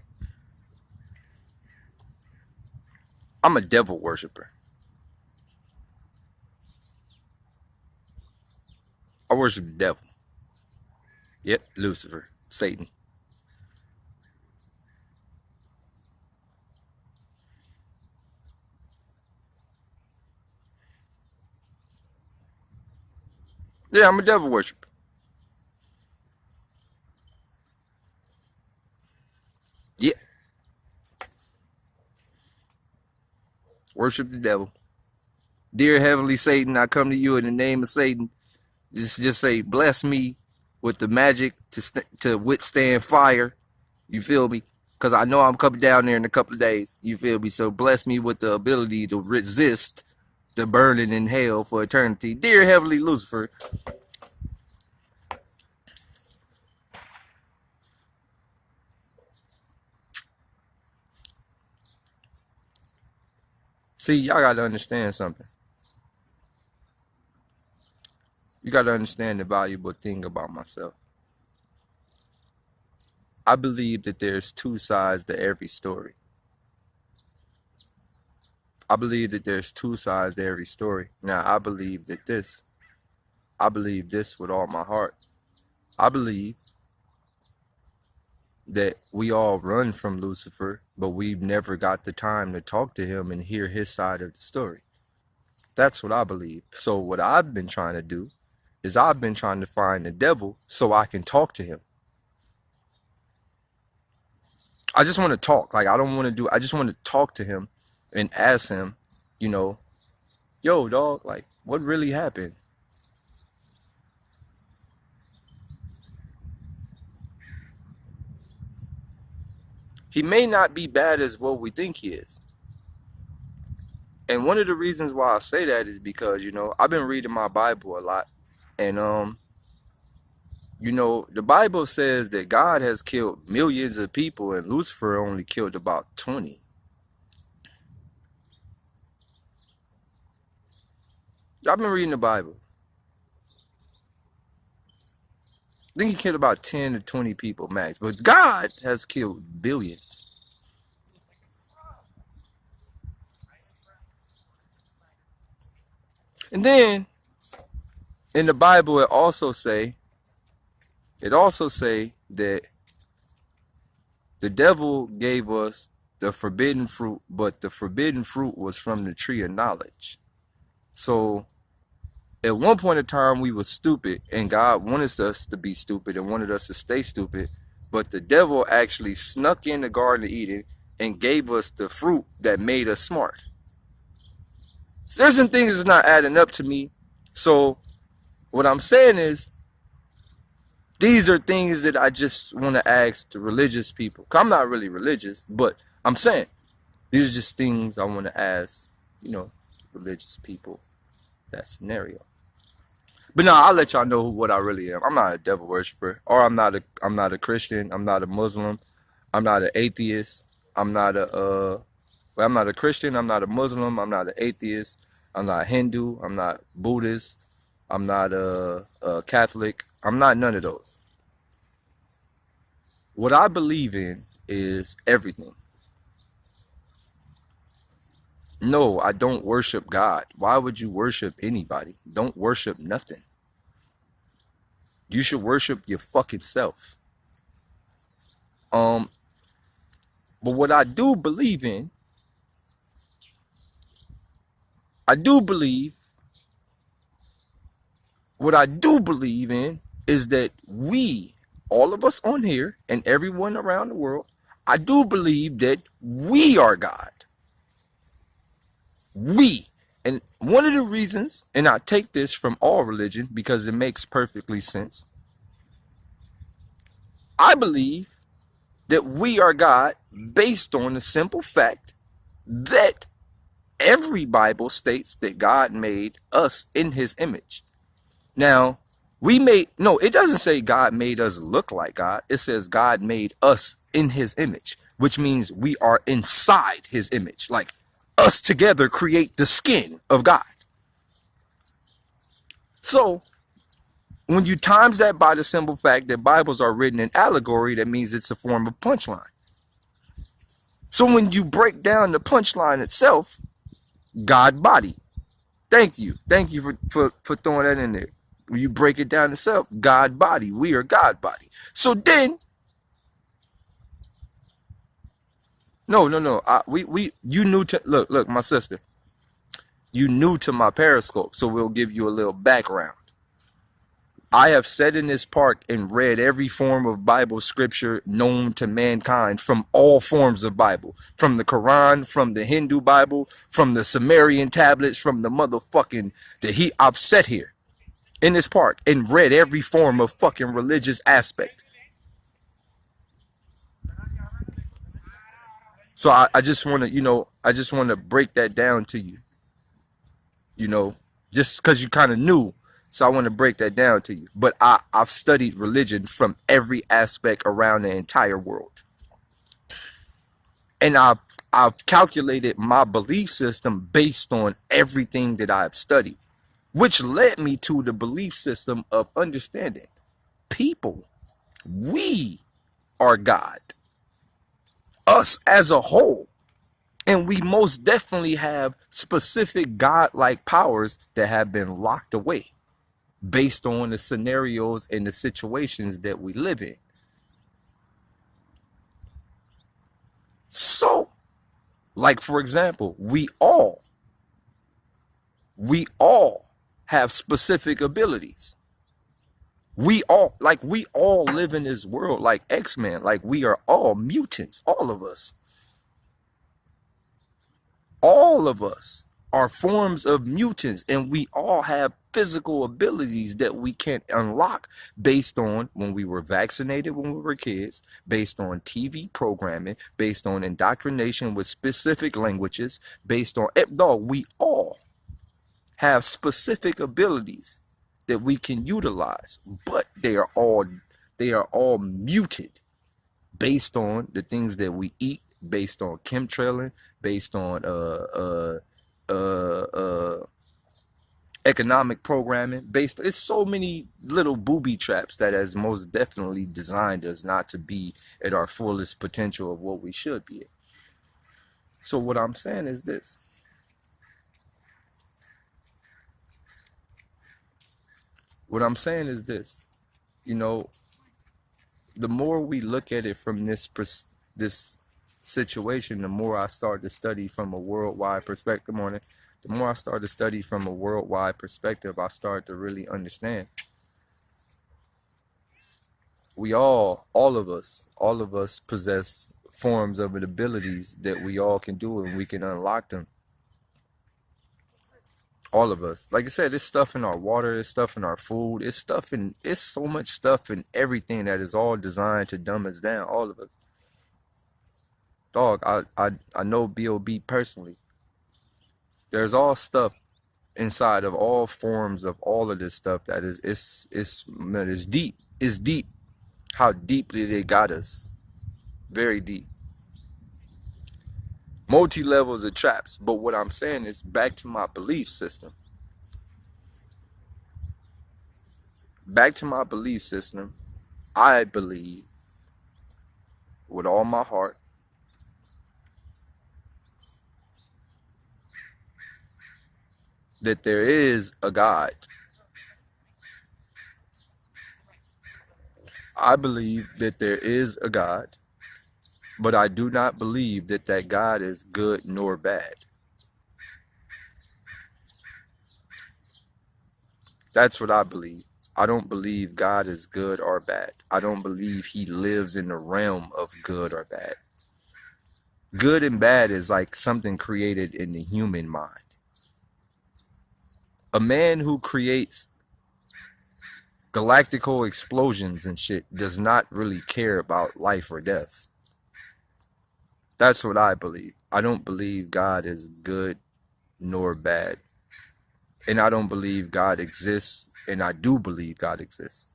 I'm a devil worshiper. I worship the devil. Yep, Lucifer, Satan. Yeah, I'm a devil worshiper. Yeah, worship the devil. Dear Heavenly Satan, I come to you in the name of Satan. Just say, bless me with the magic to withstand fire. You feel me? Because I know I'm coming down there in a couple of days. You feel me? So bless me with the ability to resist the burning in hell for eternity. Dear Heavenly Lucifer. See, y'all got to understand something. You got to understand the valuable thing about myself. I believe that there's two sides to every story. I believe that there's two sides to every story. Now, I believe this with all my heart. I believe that we all run from Lucifer, but we've never got the time to talk to him and hear his side of the story. That's what I believe. So what I've been trying to do is I've been trying to find the devil so I can talk to him. I just want to talk. Like, I just want to talk to him and ask him, you know, yo, dog, like, what really happened? He may not be bad as what we think he is. And one of the reasons why I say that is because, I've been reading my Bible a lot. And, the Bible says that God has killed millions of people and Lucifer only killed about 20. I've been reading the Bible. I think he killed about 10 to 20 people max. But God has killed billions. And then in the Bible it also say that the devil gave us the forbidden fruit, but the forbidden fruit was from the tree of knowledge. So at one point in time we were stupid, and God wanted us to be stupid and wanted us to stay stupid, but the devil actually snuck in the Garden of Eden and gave us the fruit that made us smart. So there's some things that's not adding up to me. So what I'm saying is, these are things that I just want to ask the religious people. 'Cause I'm not really religious, but I'm saying these are just things I want to ask, religious people. That scenario. But no, I'll let y'all know what I really am. I'm not a devil worshiper, or I'm not a Christian. I'm not a Muslim. I'm not an atheist. I'm not a Christian. I'm not a Muslim. I'm not an atheist. I'm not Hindu. I'm not Buddhist. I'm not a Catholic. I'm not none of those. What I believe in is everything. No, I don't worship God. Why would you worship anybody? Don't worship nothing. You should worship your fucking self. But what I do believe in, what I do believe in is that we, all of us on here and everyone around the world, I do believe that we are God. We. And one of the reasons, and I take this from all religion because it makes perfectly sense, I believe that we are God based on the simple fact that every Bible states that God made us in his image. Now, it doesn't say God made us look like God. It says God made us in his image, which means we are inside his image. Like, us together create the skin of God. So, when you times that by the simple fact that Bibles are written in allegory, that means it's a form of punchline. So when you break down the punchline itself, God body. Thank you for throwing that in there. When you break it down itself, God body. We are God body. So then, no. You new to look, my sister. You new to my Periscope, so we'll give you a little background. I have sat in this park and read every form of Bible scripture known to mankind from all forms of Bible. From the Quran, from the Hindu Bible, from the Sumerian tablets, from the motherfucking... I've sat here in this park and read every form of fucking religious aspect. So I just want to, break that down to you. Just because you kind of knew. So I want to break that down to you. But I've studied religion from every aspect around the entire world. And I've calculated my belief system based on everything that I've studied, which led me to the belief system of understanding people. We are God. Us as a whole. And we most definitely have specific God-like powers that have been locked away based on the scenarios and the situations that we live in. So, like for example, we all have specific abilities. We all live in this world like X-Men, like we are all mutants, all of us. All of us are forms of mutants, and we all have physical abilities that we can unlock based on when we were vaccinated when we were kids, based on TV programming, based on indoctrination with specific languages, based on... No, we all have specific abilities that we can utilize, but they are all muted based on the things that we eat, based on chemtrailing, based on economic programming based. It's so many little booby traps that has most definitely designed us not to be at our fullest potential of what we should be at. So what I'm saying is this. What I'm saying is this. You know, the more we look at it from this situation, the more I start to study from a worldwide perspective on it. The more I start to study from a worldwide perspective, I start to really understand. We all of us possess forms of abilities that we all can do, and we can unlock them. All of us. Like I said, there's stuff in our water, there's stuff in our food, it's so much stuff in everything that is all designed to dumb us down. All of us. Dog, I know B.O.B. personally. There's all stuff inside of all forms of all of this stuff that is man, it's deep. It's deep. How deeply they got us. Very deep. Multi-levels of traps. But what I'm saying is back to my belief system. Back to my belief system. I believe with all my heart that there is a God. I believe that there is a God, but I do not believe that that God is good nor bad. That's what I believe. I don't believe God is good or bad. I don't believe he lives in the realm of good or bad. Good and bad is like something created in the human mind. A man who creates galactical explosions and shit does not really care about life or death. That's what I believe. I don't believe God is good nor bad. And I don't believe God exists, and I do believe God exists.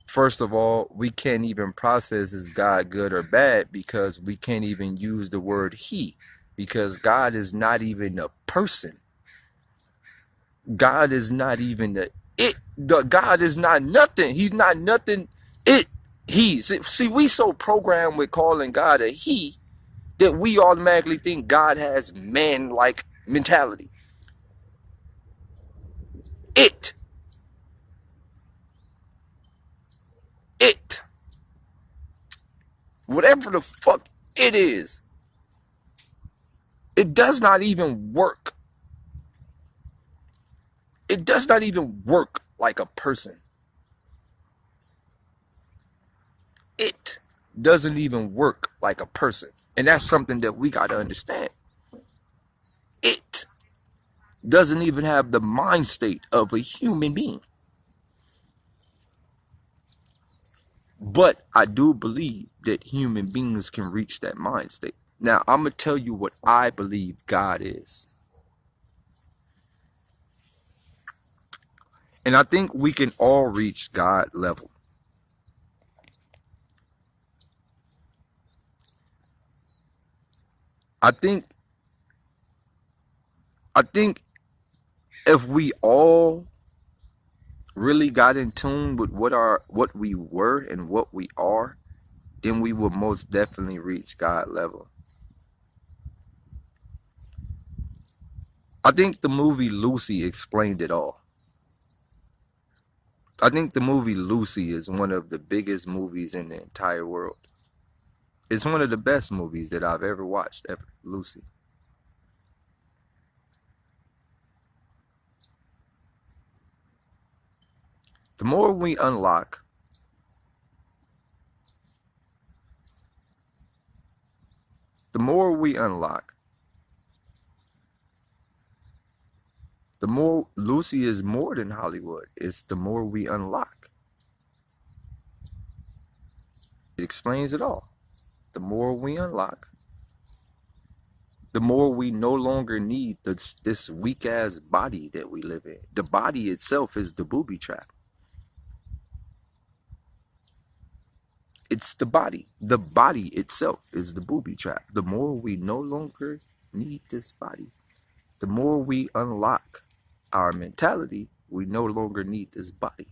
First of all, we can't even process is God good or bad because we can't even use the word he, because God is not even a person. God is not even a it. God is not nothing. He's not nothing. It. He. See, we so programmed with calling God a he that we automatically think God has man-like mentality. It. It. Whatever the fuck it is, it does not even work. It does not even work like a person. It doesn't even work like a person. And that's something that we got to understand. It doesn't even have the mind state of a human being. But I do believe that human beings can reach that mind state. Now, I'm going to tell you what I believe God is. And I think we can all reach God level. I think if we all really got in tune with what we were and what we are, then we will most definitely reach God level. I think the movie Lucy explained it all. I think the movie Lucy is one of the biggest movies in the entire world. It's one of the best movies that I've ever watched ever, Lucy. The more we unlock, the more Lucy is more than Hollywood. It's the more we unlock. It explains it all. The more we unlock, the more we no longer need this weak ass body that we live in. The body itself is the booby trap. It's the body. The body itself is the booby trap. The more we no longer need this body, the more we unlock our mentality, we no longer need this body.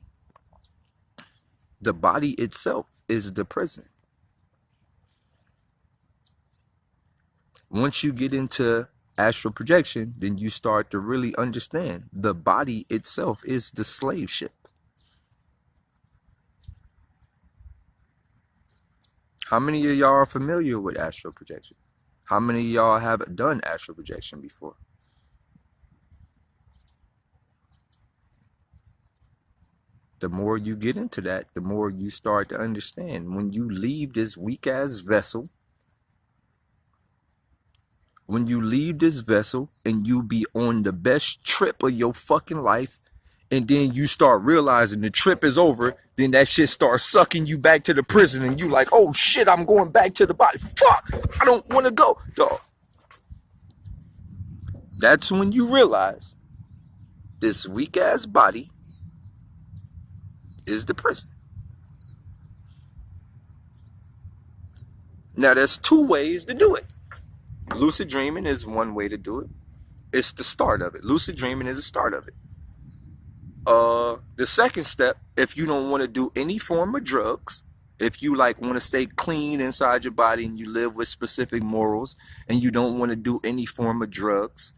The body itself is the prison. Once you get into astral projection, then you start to really understand the body itself is the slave ship. How many of y'all are familiar with astral projection? How many of y'all have done astral projection before? The more you get into that, the more you start to understand. When you leave this weak ass vessel, and you be on the best trip of your fucking life, and then you start realizing the trip is over, then that shit starts sucking you back to the prison, and you like, oh shit, I'm going back to the body. Fuck, I don't want to go. Dog. That's when you realize this weak ass body is the prison. Now there's two ways to do it. Lucid dreaming is one way to do it. It's the start of it. Lucid dreaming is the start of it. The second step, if you don't want to do any form of drugs, if you like want to stay clean inside your body and you live with specific morals and you don't want to do any form of drugs,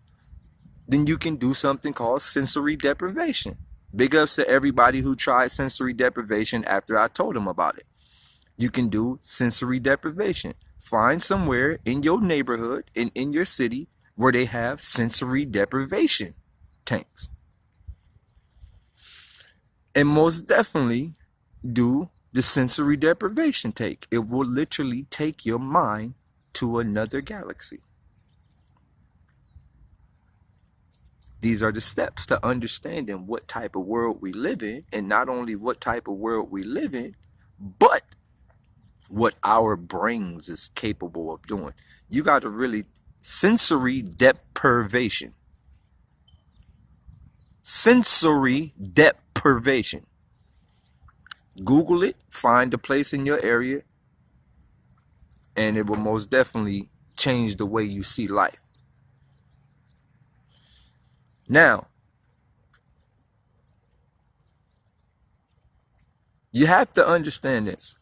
then you can do something called sensory deprivation. Big ups to everybody who tried sensory deprivation after I told them about it. You can do sensory deprivation. Find somewhere in your neighborhood and in your city where they have sensory deprivation tanks. And most definitely do the sensory deprivation take. It will literally take your mind to another galaxy. These are the steps to understanding what type of world we live in, and not only what type of world we live in, but what our brains is capable of doing. You got to really sensory deprivation. Sensory deprivation. Google it, find a place in your area, and it will most definitely change the way you see life. Now, you have to understand this.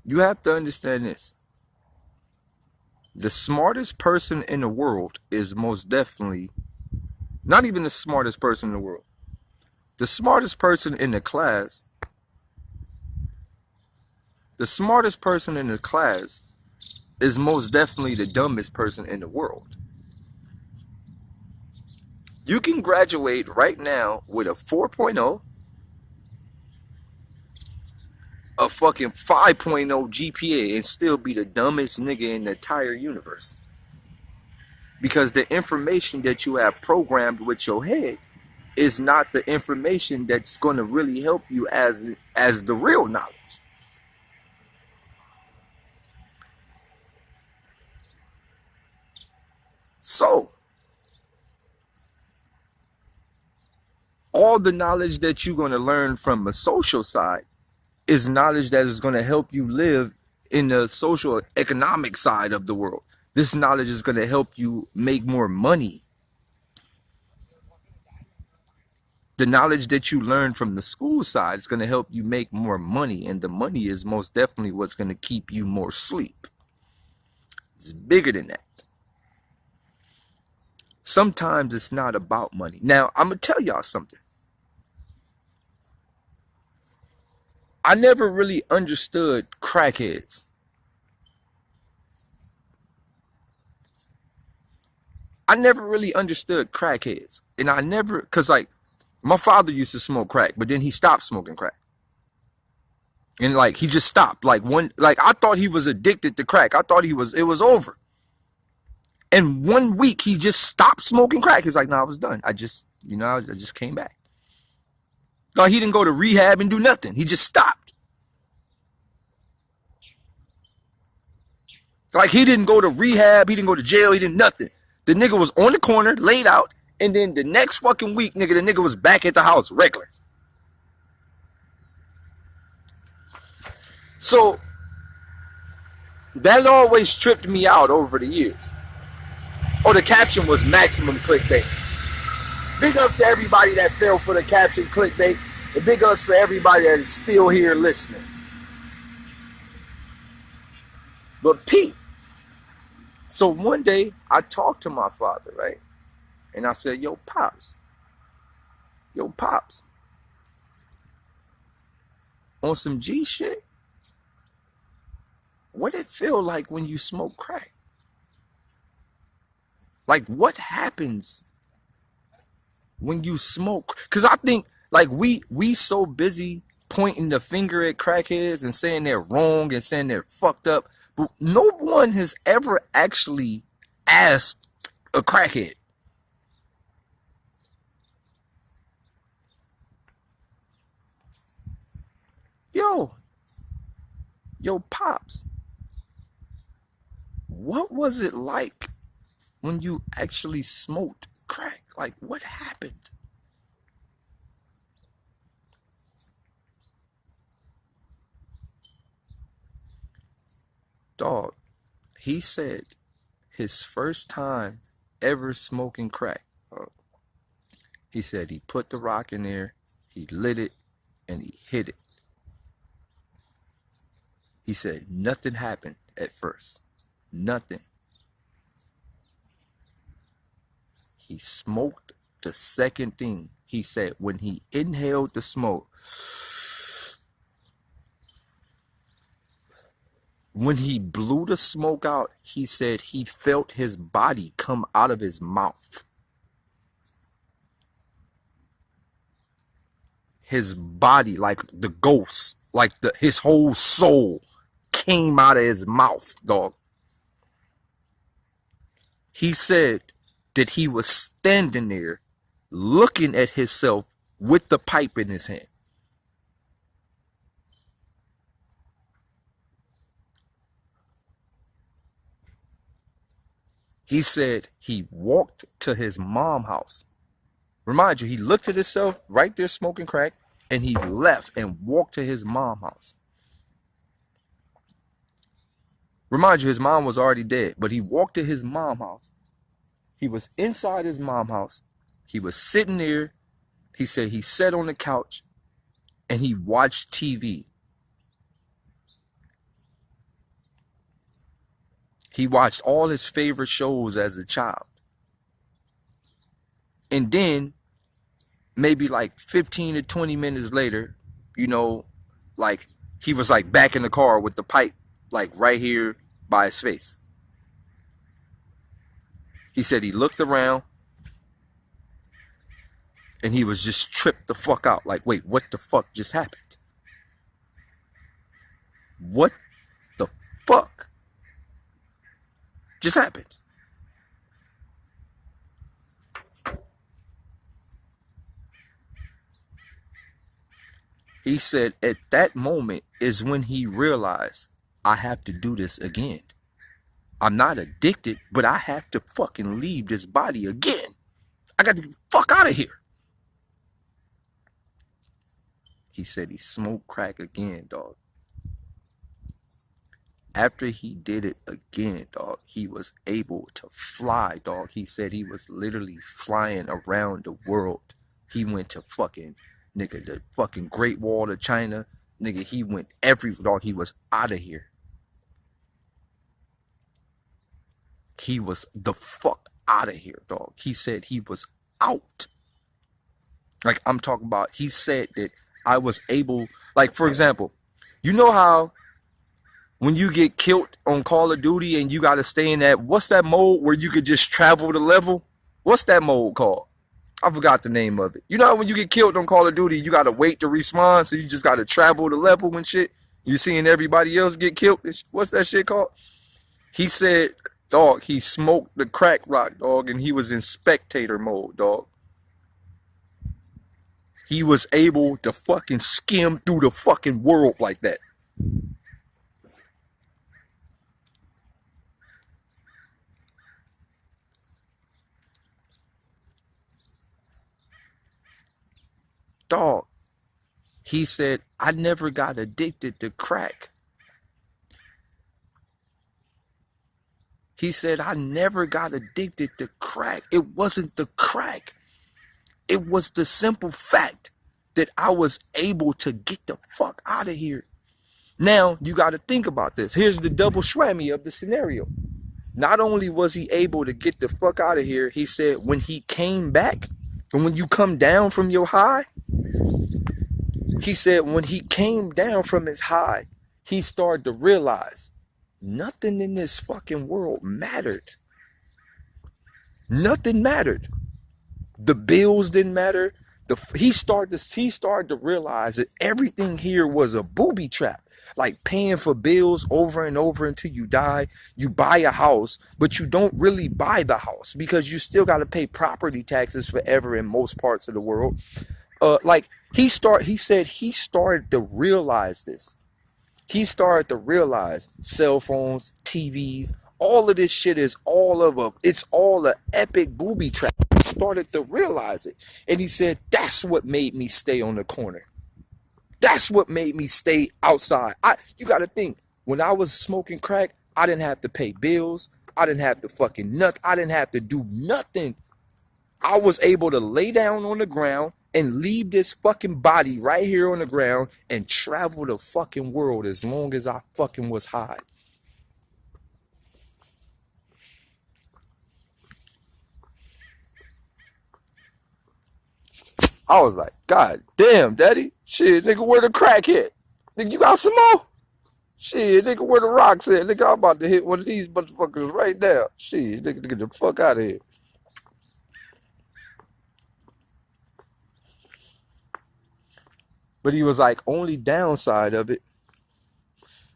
You have to understand this. The smartest person in the world is most definitely not even the smartest person in the world. The smartest person in the class, is most definitely the dumbest person in the world. You can graduate right now with a 4.0, a fucking 5.0 GPA, and still be the dumbest nigga in the entire universe. Because the information that you have programmed with your head is not the information that's going to really help you as the real knowledge. So, all the knowledge that you're going to learn from a social side is knowledge that is going to help you live in the social economic side of the world. This knowledge is going to help you make more money. The knowledge that you learn from the school side is going to help you make more money, and the money is most definitely what's going to keep you more sleep. It's bigger than that. Sometimes it's not about money. Now, I'm going to tell y'all something. I never really understood crackheads. I never really understood crackheads. And I never, because like, my father used to smoke crack, but then he stopped smoking crack. And like, he just stopped. Like I thought he was addicted to crack. I thought it was over. And 1 week, he just stopped smoking crack. He's like, no, I was done. I just came back. No, he didn't go to rehab and do nothing. He just stopped. Like, he didn't go to rehab. He didn't go to jail. He didn't nothing. The nigga was on the corner, laid out. And then the next fucking week, the nigga was back at the house regular. So that always tripped me out over the years. Or the caption was maximum clickbait. Big ups to everybody that fell for the caption clickbait, and big ups for everybody that is still here listening. But Pete, so one day I talked to my father, right? And I said, yo, Pops, on some G shit, what it feel like when you smoke crack? Like, what happens when you smoke? Because I think, like, we so busy pointing the finger at crackheads and saying they're wrong and saying they're fucked up, but no one has ever actually asked a crackhead, yo, Pops, what was it like when you actually smoked crack? Like, what happened? Dog, he said his first time ever smoking crack, he said he put the rock in there, he lit it, and he hit it. He said nothing happened at first. Nothing. He smoked the second thing. He said when he inhaled the smoke, when he blew the smoke out, he said he felt his body come out of his mouth. His body, like the ghost, like his whole soul came out of his mouth, dog. He said that he was standing there looking at himself with the pipe in his hand. He said he walked to his mom's house. Remind you, he looked at himself right there smoking crack, and he left and walked to his mom's house. Remind you, his mom was already dead, but he walked to his mom's house. He was inside his mom's house. He was sitting there. He said he sat on the couch and he watched TV. He watched all his favorite shows as a child. And then maybe like 15 to 20 minutes later, like he was like back in the car with the pipe, like right here by his face. He said he looked around and he was just tripped the fuck out. Like, wait, what the fuck just happened? What the fuck just happened? He said at that moment is when he realized, I have to do this again. I'm not addicted, but I have to fucking leave this body again. I got to get the fuck out of here. He said he smoked crack again, dog. After he did it again, dog, he was able to fly, dog. He said he was literally flying around the world. He went to fucking, nigga, the fucking Great Wall of China. Nigga, he went dog. He was out of here. He was the fuck out of here, dog. He said he was out. Like, I'm talking about, he said that I was able, like, for example, you know how when you get killed on Call of Duty and you got to stay in that, what's that mode where you could just travel the level? What's that mode called? I forgot the name of it. You know how when you get killed on Call of Duty, you got to wait to respawn, so you just got to travel the level and shit? You seeing everybody else get killed? What's that shit called? He said, dog, he smoked the crack rock, dog, and he was in spectator mode, dog. He was able to fucking skim through the fucking world like that. Dog, he said, I never got addicted to crack He said, I never got addicted to crack. It wasn't the crack. It was the simple fact that I was able to get the fuck out of here. Now, you got to think about this. Here's the double whammy of the scenario. Not only was he able to get the fuck out of here, he said when he came back, and when you come down from your high, he said when he came down from his high, he started to realize nothing in this fucking world mattered. Nothing mattered. The bills didn't matter. He started to realize that everything here was a booby trap. Like paying for bills over and over until you die. You buy a house, but you don't really buy the house because you still got to pay property taxes forever in most parts of the world. He said he started to realize this. He started to realize cell phones, TVs, all of this shit is it's all an epic booby trap. He started to realize it. And he said, that's what made me stay on the corner. That's what made me stay outside. You got to think, when I was smoking crack, I didn't have to pay bills. I didn't have to fucking nut. I didn't have to do nothing. I was able to lay down on the ground and leave this fucking body right here on the ground and travel the fucking world as long as I fucking was high. I was like, God damn, daddy. Shit, nigga, where the crack hit? Nigga, you got some more? Shit, nigga, where the rocks at? Nigga, I'm about to hit one of these motherfuckers right now. Shit, nigga, get the fuck out of here. But he was like, only downside of it.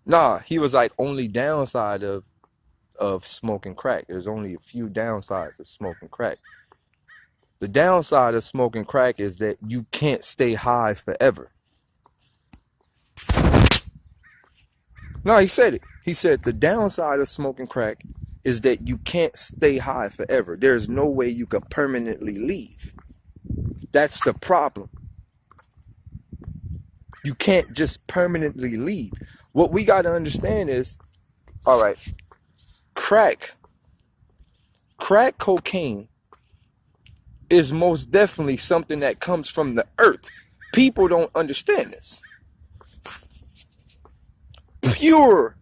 Nah, he was like, only downside of smoking crack. There's only a few downsides of smoking crack. The downside of smoking crack is that you can't stay high forever. No, he said it. He said the downside of smoking crack is that you can't stay high forever. There's no way you can permanently leave. That's the problem. You can't just permanently leave. What we got to understand is, all right, crack cocaine is most definitely something that comes from the earth. People don't understand this. Pure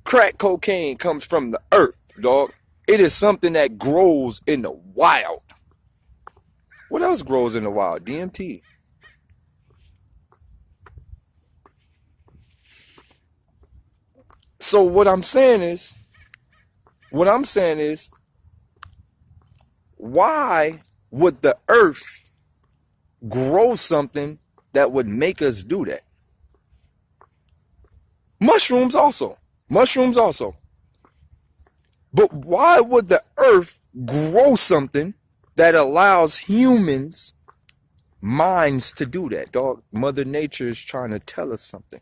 crack cocaine comes from the earth, dog. It is something that grows in the wild. What else grows in the wild? DMT. So what I'm saying is, why would the earth grow something that would make us do that? Mushrooms also. But why would the earth grow something that allows humans' minds to do that, dog? Mother Nature is trying to tell us something.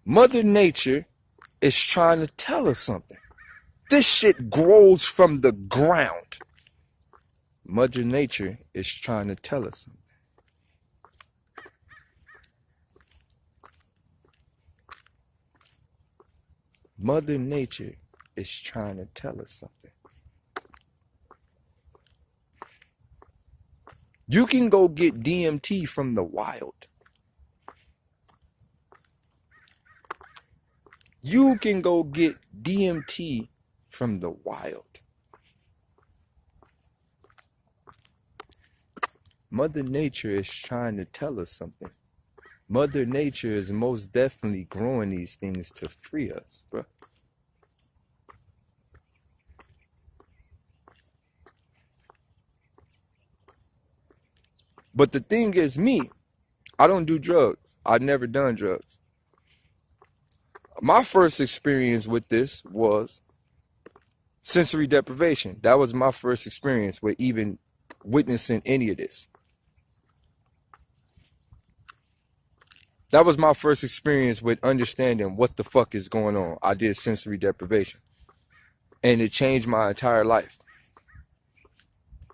Mother Nature is trying to tell us something. This shit grows from the ground. Mother Nature is trying to tell us something. Mother Nature is trying to tell us something. You can go get DMT from the wild. You can go get DMT from the wild. Mother Nature is trying to tell us something. Mother Nature is most definitely growing these things to free us, bro. But the thing is, I don't do drugs. I've never done drugs. My first experience with this was sensory deprivation. That was my first experience with even witnessing any of this. That was my first experience with understanding what the fuck is going on. I did sensory deprivation. And it changed my entire life.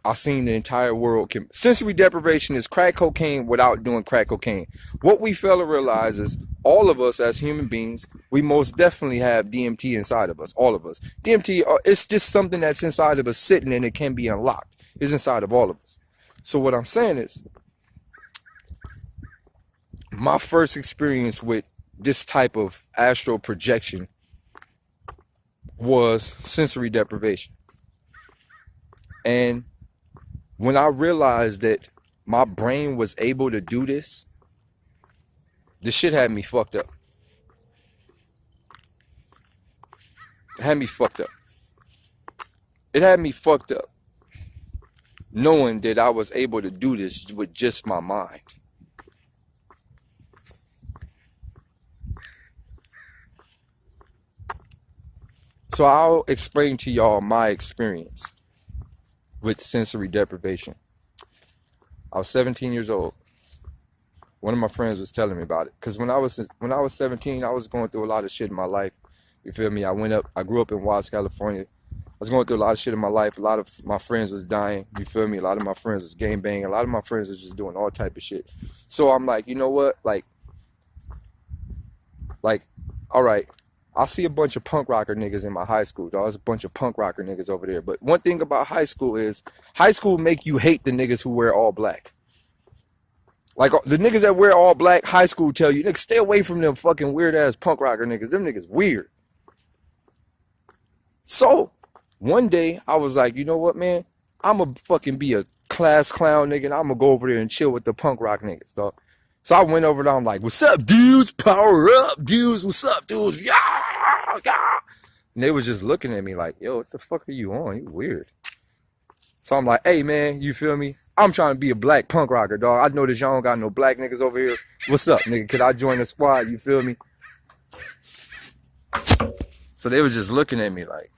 I seen the entire world. Sensory deprivation is crack cocaine without doing crack cocaine. What we fail to realize is all of us as human beings, we most definitely have DMT inside of us, all of us. DMT, it's just something that's inside of us sitting and it can be unlocked. It's inside of all of us. So what I'm saying is, my first experience with this type of astral projection was sensory deprivation. And when I realized that my brain was able to do this, the shit had me fucked up. It had me fucked up. It had me fucked up knowing that I was able to do this with just my mind. So I'll explain to y'all my experience with sensory deprivation. I was 17 years old. One of my friends was telling me about it. Because when I was 17, I was going through a lot of shit in my life. You feel me? I grew up in Watts, California. I was going through a lot of shit in my life. A lot of my friends was dying. You feel me? A lot of my friends was gang banging. A lot of my friends was just doing all type of shit. So I'm like, you know what? Like, all right. I see a bunch of punk rocker niggas in my high school, dog. There's a bunch of punk rocker niggas over there. But one thing about high school is, high school make you hate the niggas who wear all black. Like, the niggas that wear all black, high school tell you, niggas, stay away from them fucking weird ass punk rocker niggas. Them niggas weird. So, one day, I was like, you know what, man? I'm gonna fucking be a class clown nigga, and I'm gonna go over there and chill with the punk rock niggas, dog. So I went over there, I'm like, what's up, dudes? Power up, dudes. What's up, dudes? Yeah, yeah. And they was just looking at me like, yo, what the fuck are you on? You weird. So I'm like, hey, man, you feel me? I'm trying to be a black punk rocker, dog. I noticed y'all don't got no black niggas over here. What's up, nigga? Could I join the squad? You feel me? So they was just looking at me like,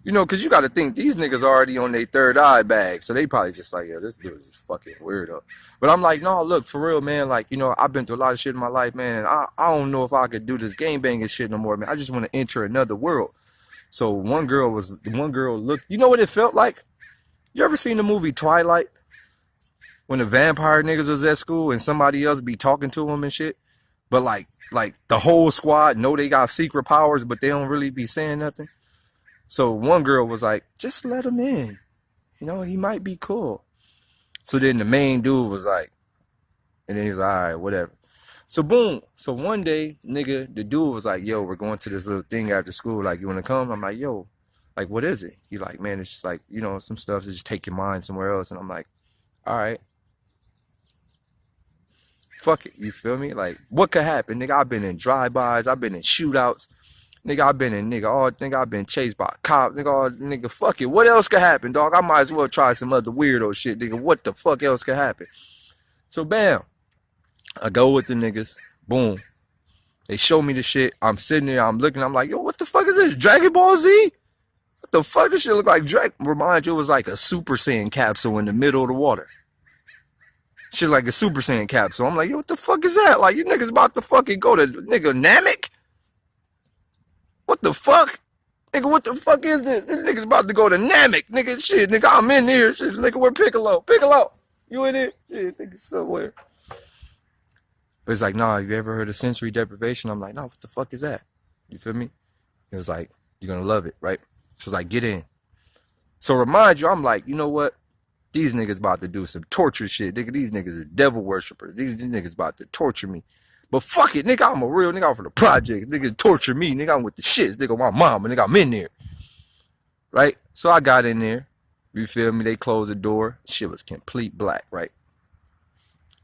you know, because you got to think, these niggas already on their third eye bag. So they probably just like, yo, this dude is fucking weirdo. But I'm like, no, look, for real, man. Like, you know, I've been through a lot of shit in my life, man. And I don't know if I could do this gang banging shit no more, man. I just want to enter another world. So one girl looked, you know what it felt like? You ever seen the movie Twilight? When the vampire niggas was at school and somebody else be talking to them and shit? But like the whole squad know they got secret powers, but they don't really be saying nothing. So one girl was like, just let him in. You know, he might be cool. So then the main dude was like, and then he's like, all right, whatever. So boom. So one day, nigga, the dude was like, yo, we're going to this little thing after school. Like, you want to come? I'm like, yo, like, what is it? He like, man, it's just like, you know, some stuff to just take your mind somewhere else. And I'm like, all right. Fuck it. You feel me? Like, what could happen? Nigga, I've been in drive-bys. I've been in shootouts. Nigga, I've been chased by a cop. Nigga, fuck it. What else could happen, dog? I might as well try some other weirdo shit, nigga. What the fuck else could happen? So, bam. I go with the niggas. Boom. They show me the shit. I'm sitting there. I'm looking. I'm like, yo, what the fuck is this? Dragon Ball Z? What the fuck? This shit look like Dragon. Remind you, it was like a Super Saiyan capsule in the middle of the water. Shit like a Super Saiyan capsule. I'm like, yo, what the fuck is that? Like, you niggas about to fucking go to, nigga, Namek? What the fuck? Nigga, what the fuck is this? This nigga's about to go to Namek. Nigga, shit, nigga, I'm in here. Shit, nigga, where Piccolo? Piccolo, you in here? Shit, nigga, somewhere. But it's like, nah, have you ever heard of sensory deprivation? I'm like, nah, what the fuck is that? You feel me? It was like, you're gonna love it, right? So it's like, get in. So remind you, I'm like, you know what? These niggas about to do some torture shit. Nigga, these niggas are devil worshippers. These niggas about to torture me. But fuck it, nigga, I'm a real nigga. I'm from the projects. Nigga, torture me. Nigga, I'm with the shits. Nigga, my mama. Nigga, I'm in there. Right? So I got in there. You feel me? They closed the door. Shit was complete black, right?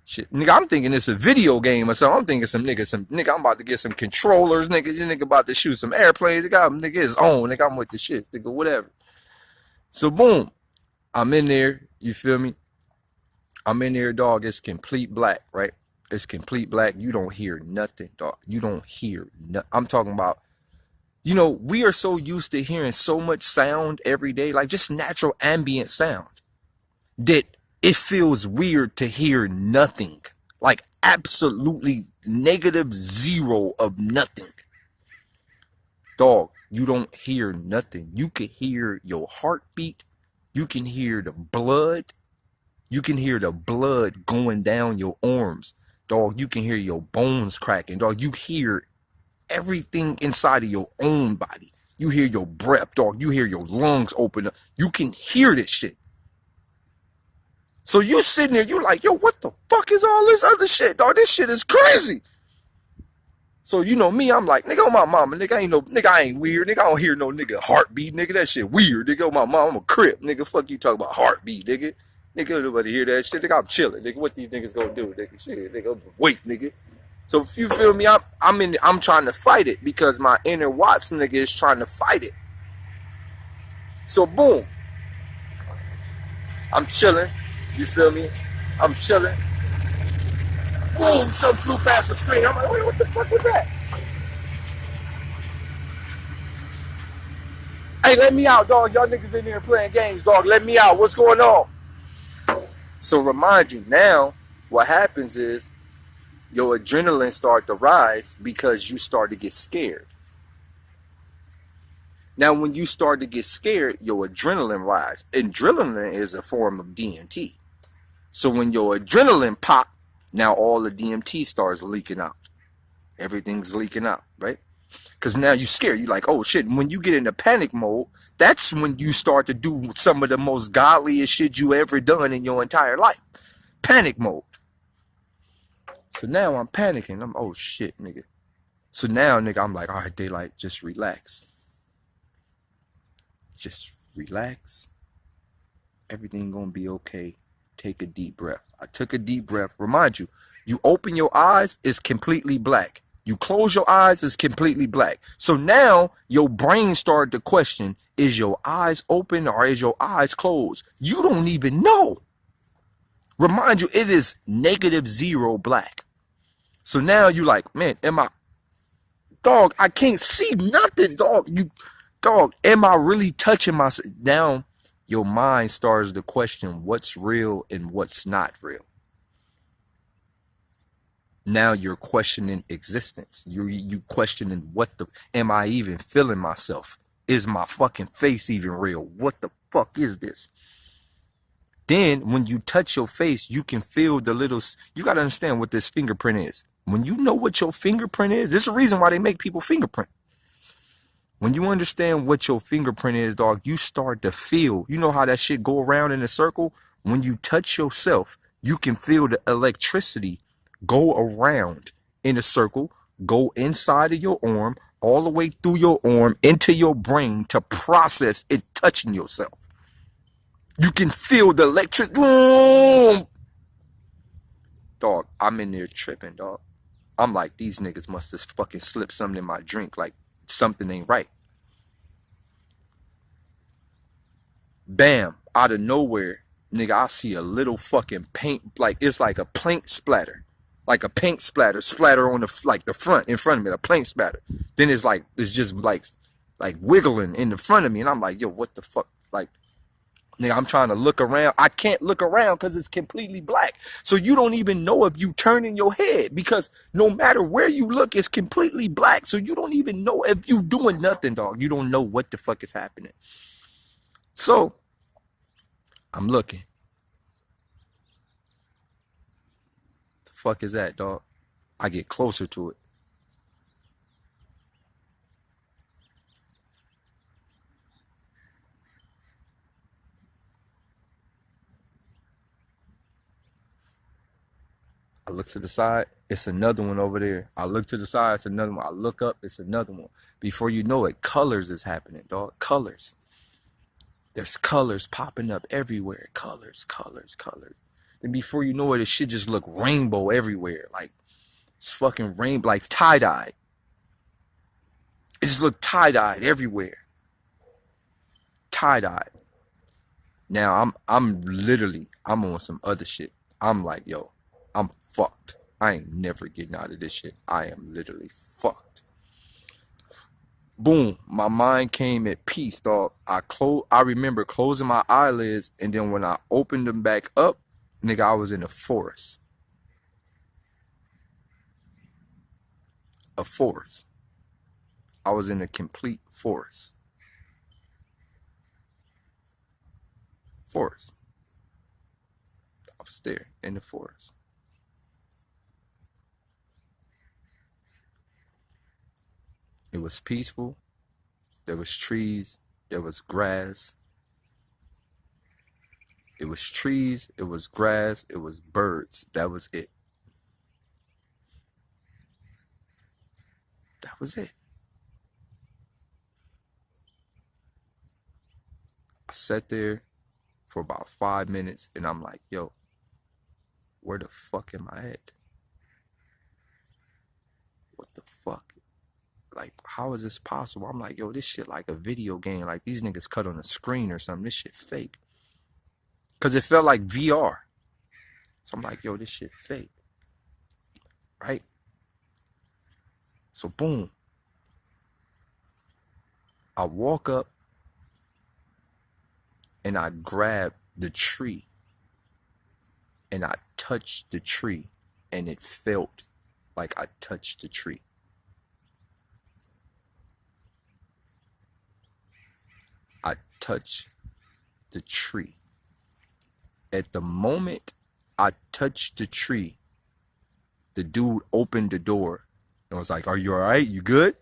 Shit. Nigga, I'm thinking it's a video game or something. I'm thinking nigga, I'm about to get some controllers. Nigga, this nigga about to shoot some airplanes. Nigga, his own. Nigga, I'm with the shits. Nigga, whatever. So, boom. I'm in there. You feel me? I'm in there, dog. It's complete black, right? It's complete black. You don't hear nothing, dog. You don't hear nothing. I'm talking about, you know, we are so used to hearing so much sound every day, like just natural ambient sound, that it feels weird to hear nothing. Like absolutely negative zero of nothing. Dog, you don't hear nothing. You can hear your heartbeat. You can hear the blood. You can hear the blood going down your arms. dog, you can hear your bones cracking, dog. You hear everything inside of your own body. You hear your breath, dog. You hear your lungs open up. You can hear this shit. So you sitting there, you like, yo, what the fuck is all this other shit, dog? This shit is crazy. So you know me, I'm like, nigga, on my mama, nigga, I ain't weird, nigga, I don't hear no nigga heartbeat, nigga, that shit weird, nigga, on my mama, I'm a crip, nigga, fuck you talking about heartbeat, nigga. Nigga, nobody hear that shit, nigga, I'm chilling, nigga, what these niggas gonna do, nigga, shit, nigga, wait, nigga. So if you feel me, I'm trying to fight it because my inner Watts nigga is trying to fight it. So boom, I'm chilling, you feel me? I'm chilling. Boom, something flew past the screen. I'm like, wait, what the fuck was that? Hey, let me out, dog. Y'all niggas in there playing games, dog. Let me out. What's going on? So remind you, now what happens is your adrenaline start to rise because you start to get scared. Now, when you start to get scared, your adrenaline rise. Adrenaline is a form of DMT. So when your adrenaline pop, now all the DMT starts leaking out. Everything's leaking out, right? Because now you're scared. You're like, oh shit. When you get into panic mode, that's when you start to do some of the most godliest shit you ever done in your entire life. Panic mode. So now I'm panicking. I'm, oh shit, nigga. So now, nigga, I'm like, all right, Daylyt, just relax. Just relax. Everything gonna be okay. Take a deep breath. I took a deep breath. Remind you, you open your eyes, it's completely black. You close your eyes, it's completely black. So now your brain started to question, is your eyes open or is your eyes closed? You don't even know. Remind you, it is -0 black. So now you like, man, dog, I can't see nothing, dog, am I really touching myself? Now your mind starts to question what's real and what's not real. Now you're questioning existence. You questioning am I even feeling myself? Is my fucking face even real? What the fuck is this? Then when you touch your face, you can feel you got to understand what this fingerprint is. When you know what your fingerprint is, this is the reason why they make people fingerprint. When you understand what your fingerprint is, dog, you start to feel, you know how that shit go around in a circle? When you touch yourself, you can feel the electricity go around in a circle, go inside of your arm, all the way through your arm, into your brain to process it touching yourself. You can feel the electric, boom! Dog, I'm in there tripping, dog. I'm like, these niggas must have fucking slipped something in my drink, like something ain't right. Bam, out of nowhere, nigga, I see a little fucking paint, like it's like a paint splatter. Like a paint splatter on the front, in front of me, a paint splatter. Then it's just like wiggling in the front of me, and I'm like, yo, what the fuck? Like, nigga, I'm trying to look around. I can't look around because it's completely black. So you don't even know if you turn in your head because no matter where you look, it's completely black. So you don't even know if you doing nothing, dog. You don't know what the fuck is happening. So I'm looking. The fuck is that, dog? I get closer to it. I look to the side, it's another one over there. I look to the side, it's another one. I look up, it's another one. Before you know it, colors is happening, dog. Colors. There's colors popping up everywhere. Colors. And before you know it, it should just look rainbow everywhere. Like, it's fucking rainbow, like tie-dye. It just looked tie-dyed everywhere. Tie-dyed. Now I'm on some other shit. I'm like, yo, I'm fucked. I ain't never getting out of this shit. I am literally fucked. Boom, my mind came at peace, dog. I remember closing my eyelids, and then when I opened them back up, nigga, I was in a forest. A forest. I was in a complete forest. Forest. I was there in the forest. It was peaceful. There was trees. There was grass. It was trees. It was grass. It was birds. That was it. That was it. I sat there for about 5 minutes and I'm like, yo, where the fuck am I at? What the fuck? Like, how is this possible? I'm like, yo, this shit like a video game. Like, these niggas cut on a screen or something. This shit fake. Because it felt like VR. So I'm like, yo, this shit fake. Right? So, boom. I walk up and I grab the tree. And I touched the tree. And it felt like I touched the tree. I touched the tree. At the moment I touched the tree, the dude opened the door and was like, are you all right? You good?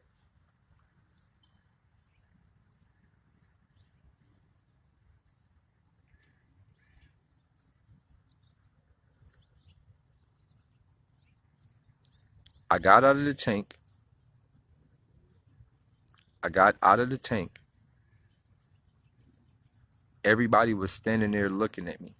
I got out of the tank. I got out of the tank. Everybody was standing there looking at me.